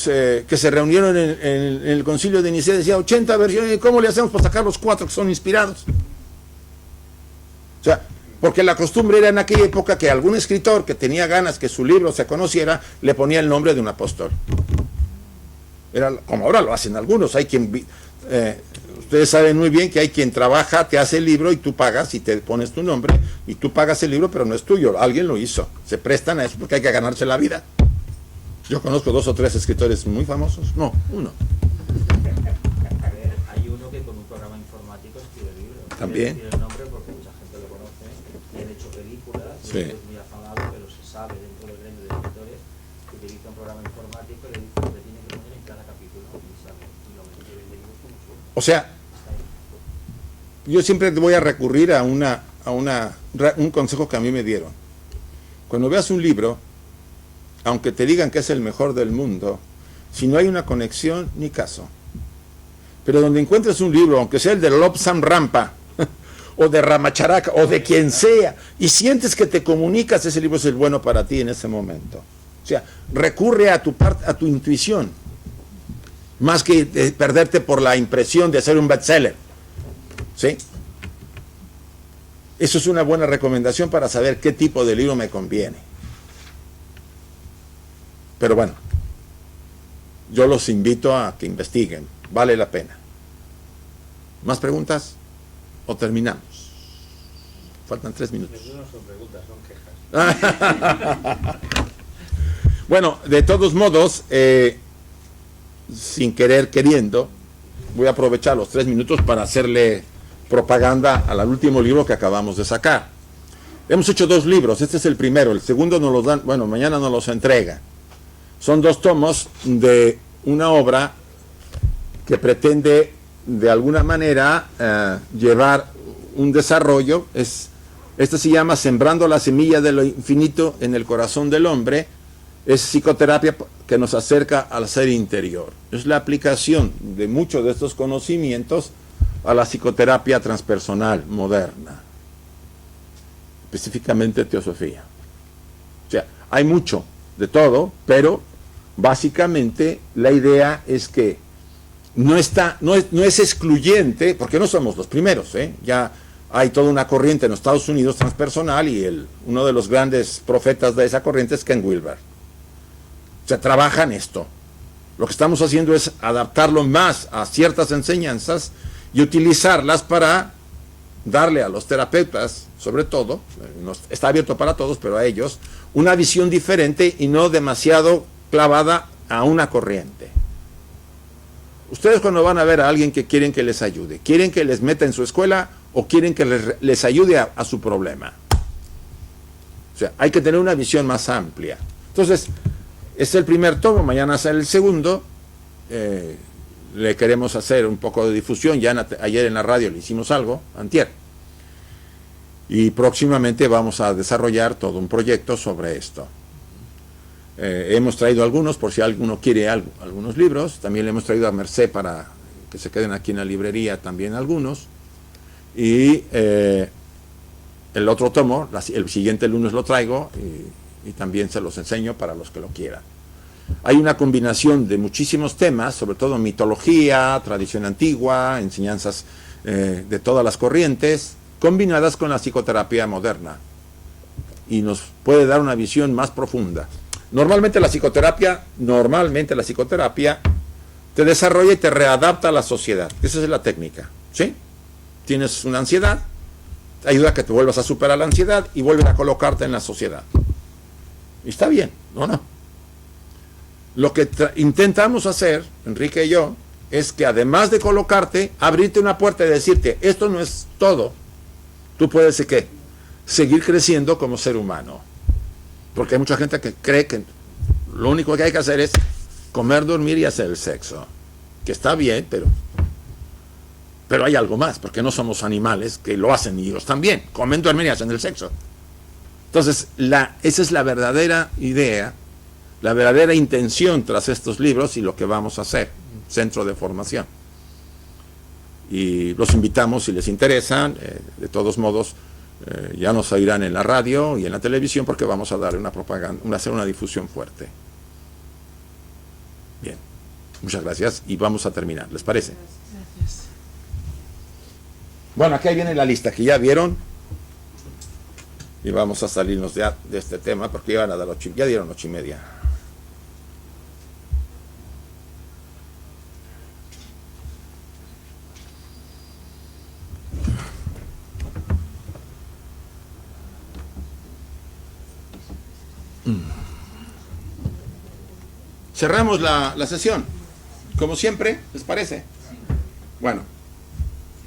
S1: que se reunieron en el concilio de Nicea decían 80 versiones. ¿Cómo le hacemos para sacar los 4 que son inspirados? O sea, porque la costumbre era en aquella época que algún escritor que tenía ganas que su libro se conociera, le ponía el nombre de un apóstol. Era como ahora lo hacen algunos. Hay quien, ustedes saben muy bien que hay quien trabaja, te hace el libro y tú pagas y te pones tu nombre y tú pagas el libro, pero no es tuyo, alguien lo hizo. Se prestan a eso porque hay que ganarse la vida. Yo conozco 2 o 3 escritores muy famosos. No, uno.
S3: A ver, hay uno que con un programa informático escribe libros.
S1: También.
S3: Tiene el nombre porque mucha gente lo conoce. Y han hecho películas.
S1: Sí.
S3: Y es muy afamado, pero se sabe dentro del gremio de escritores que utiliza un programa informático y le dice lo que tiene que poner en cada capítulo. Y sale. Y lo mete en libros como suyo.
S1: O sea, yo siempre voy a recurrir a un consejo que a mí me dieron. Cuando veas un libro, aunque te digan que es el mejor del mundo, si no hay una conexión, ni caso. Pero donde encuentres un libro, aunque sea el de Lobsang Rampa, o de Ramacharaka, o de quien sea, y sientes que te comunicas, ese libro es el bueno para ti en ese momento. O sea, recurre a tu intuición, más que perderte por la impresión de hacer un bestseller. ¿Sí? Eso es una buena recomendación para saber qué tipo de libro me conviene. Pero bueno, yo los invito a que investiguen, vale la pena. ¿Más preguntas? ¿O terminamos? Faltan 3 minutos.
S2: No son preguntas, son quejas.
S1: Bueno, de todos modos, sin querer queriendo, voy a aprovechar los 3 minutos para hacerle propaganda al último libro que acabamos de sacar. Hemos hecho 2 libros, este es el primero, el segundo nos los dan, bueno, mañana nos los entrega. Son 2 tomos de una obra que pretende de alguna manera llevar un desarrollo. Este se llama Sembrando la semilla de lo infinito en el corazón del hombre. Es psicoterapia que nos acerca al ser interior. Es la aplicación de muchos de estos conocimientos a la psicoterapia transpersonal moderna, específicamente teosofía. O sea, hay mucho de todo, pero básicamente la idea es que no es excluyente, porque no somos los primeros, ya hay toda una corriente en los Estados Unidos transpersonal, y uno de los grandes profetas de esa corriente es Ken Wilber. O sea, trabajan esto, Lo que estamos haciendo es adaptarlo más a ciertas enseñanzas y utilizarlas para darle a los terapeutas, sobre todo, está abierto para todos, pero a ellos, una visión diferente y no demasiado clavada a una corriente. Ustedes cuando van a ver a alguien que quieren que les ayude, ¿quieren que les meta en su escuela o quieren que les ayude a su problema? O sea, hay que tener una visión más amplia. Entonces, es el primer tomo, mañana será el segundo. Le queremos hacer un poco de difusión, ya ayer en la radio le hicimos algo, antier. Y próximamente vamos a desarrollar todo un proyecto sobre esto. Hemos traído algunos, por si alguno quiere algunos libros. También le hemos traído a Merced para que se queden aquí en la librería también algunos. Y el otro tomo, el siguiente lunes lo traigo y también se los enseño para los que lo quieran. Hay una combinación de muchísimos temas, sobre todo mitología, tradición antigua, enseñanzas de todas las corrientes, combinadas con la psicoterapia moderna. Y nos puede dar una visión más profunda. Normalmente la psicoterapia te desarrolla y te readapta a la sociedad. Esa es la técnica, ¿sí? Tienes una ansiedad, te ayuda a que te vuelvas a superar la ansiedad y vuelves a colocarte en la sociedad. Y está bien, ¿no? Lo que intentamos hacer, Enrique y yo, es que además de colocarte, abrirte una puerta y decirte, esto no es todo. Tú puedes, ¿qué? Seguir creciendo como ser humano. Porque hay mucha gente que cree que lo único que hay que hacer es comer, dormir y hacer el sexo. Que está bien, pero hay algo más, porque no somos animales que lo hacen y ellos también. Comen, duermen y hacen el sexo. Entonces, esa es la verdadera idea, la verdadera intención tras estos libros y lo que vamos a hacer, centro de formación. Y los invitamos si les interesan, de todos modos, ya nos oirán en la radio y en la televisión porque vamos a dar una propaganda, hacer una difusión fuerte. Bien, muchas gracias y vamos a terminar, ¿les parece?
S4: Gracias.
S1: Bueno, aquí viene la lista que ya vieron y vamos a salirnos de este tema porque ya dieron 8:30. Cerramos la sesión, como siempre, ¿les parece? Bueno,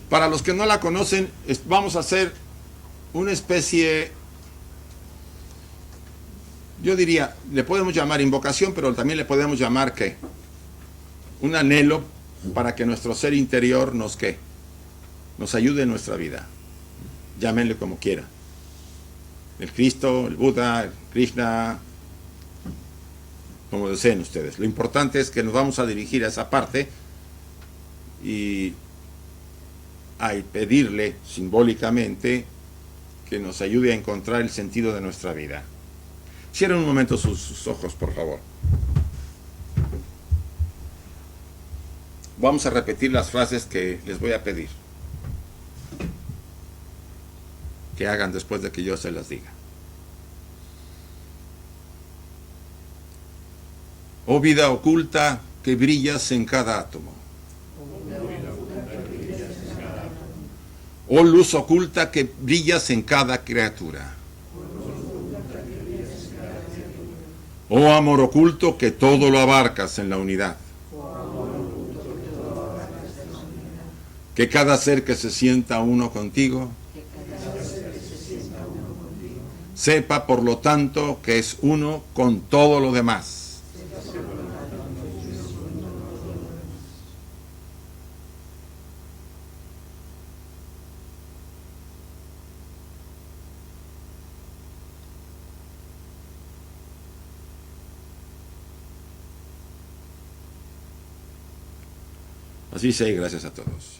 S1: para los que no la conocen, vamos a hacer una especie, yo diría, le podemos llamar invocación, pero también le podemos llamar, ¿qué? Un anhelo para que nuestro ser interior nos ayude en nuestra vida. Llámenle como quiera. El Cristo, el Buda, el Krishna, como deseen ustedes. Lo importante es que nos vamos a dirigir a esa parte y a pedirle simbólicamente que nos ayude a encontrar el sentido de nuestra vida. Cierren un momento sus ojos, por favor. Vamos a repetir las frases que les voy a pedir que hagan después de que yo se las diga. Oh vida oculta que brillas en cada átomo. Oh luz oculta que brillas en cada criatura. Oh amor oculto que todo lo abarcas en la unidad. Que cada ser que se sienta uno contigo sepa por lo tanto que es uno con todo lo demás. Así sea, y gracias a todos.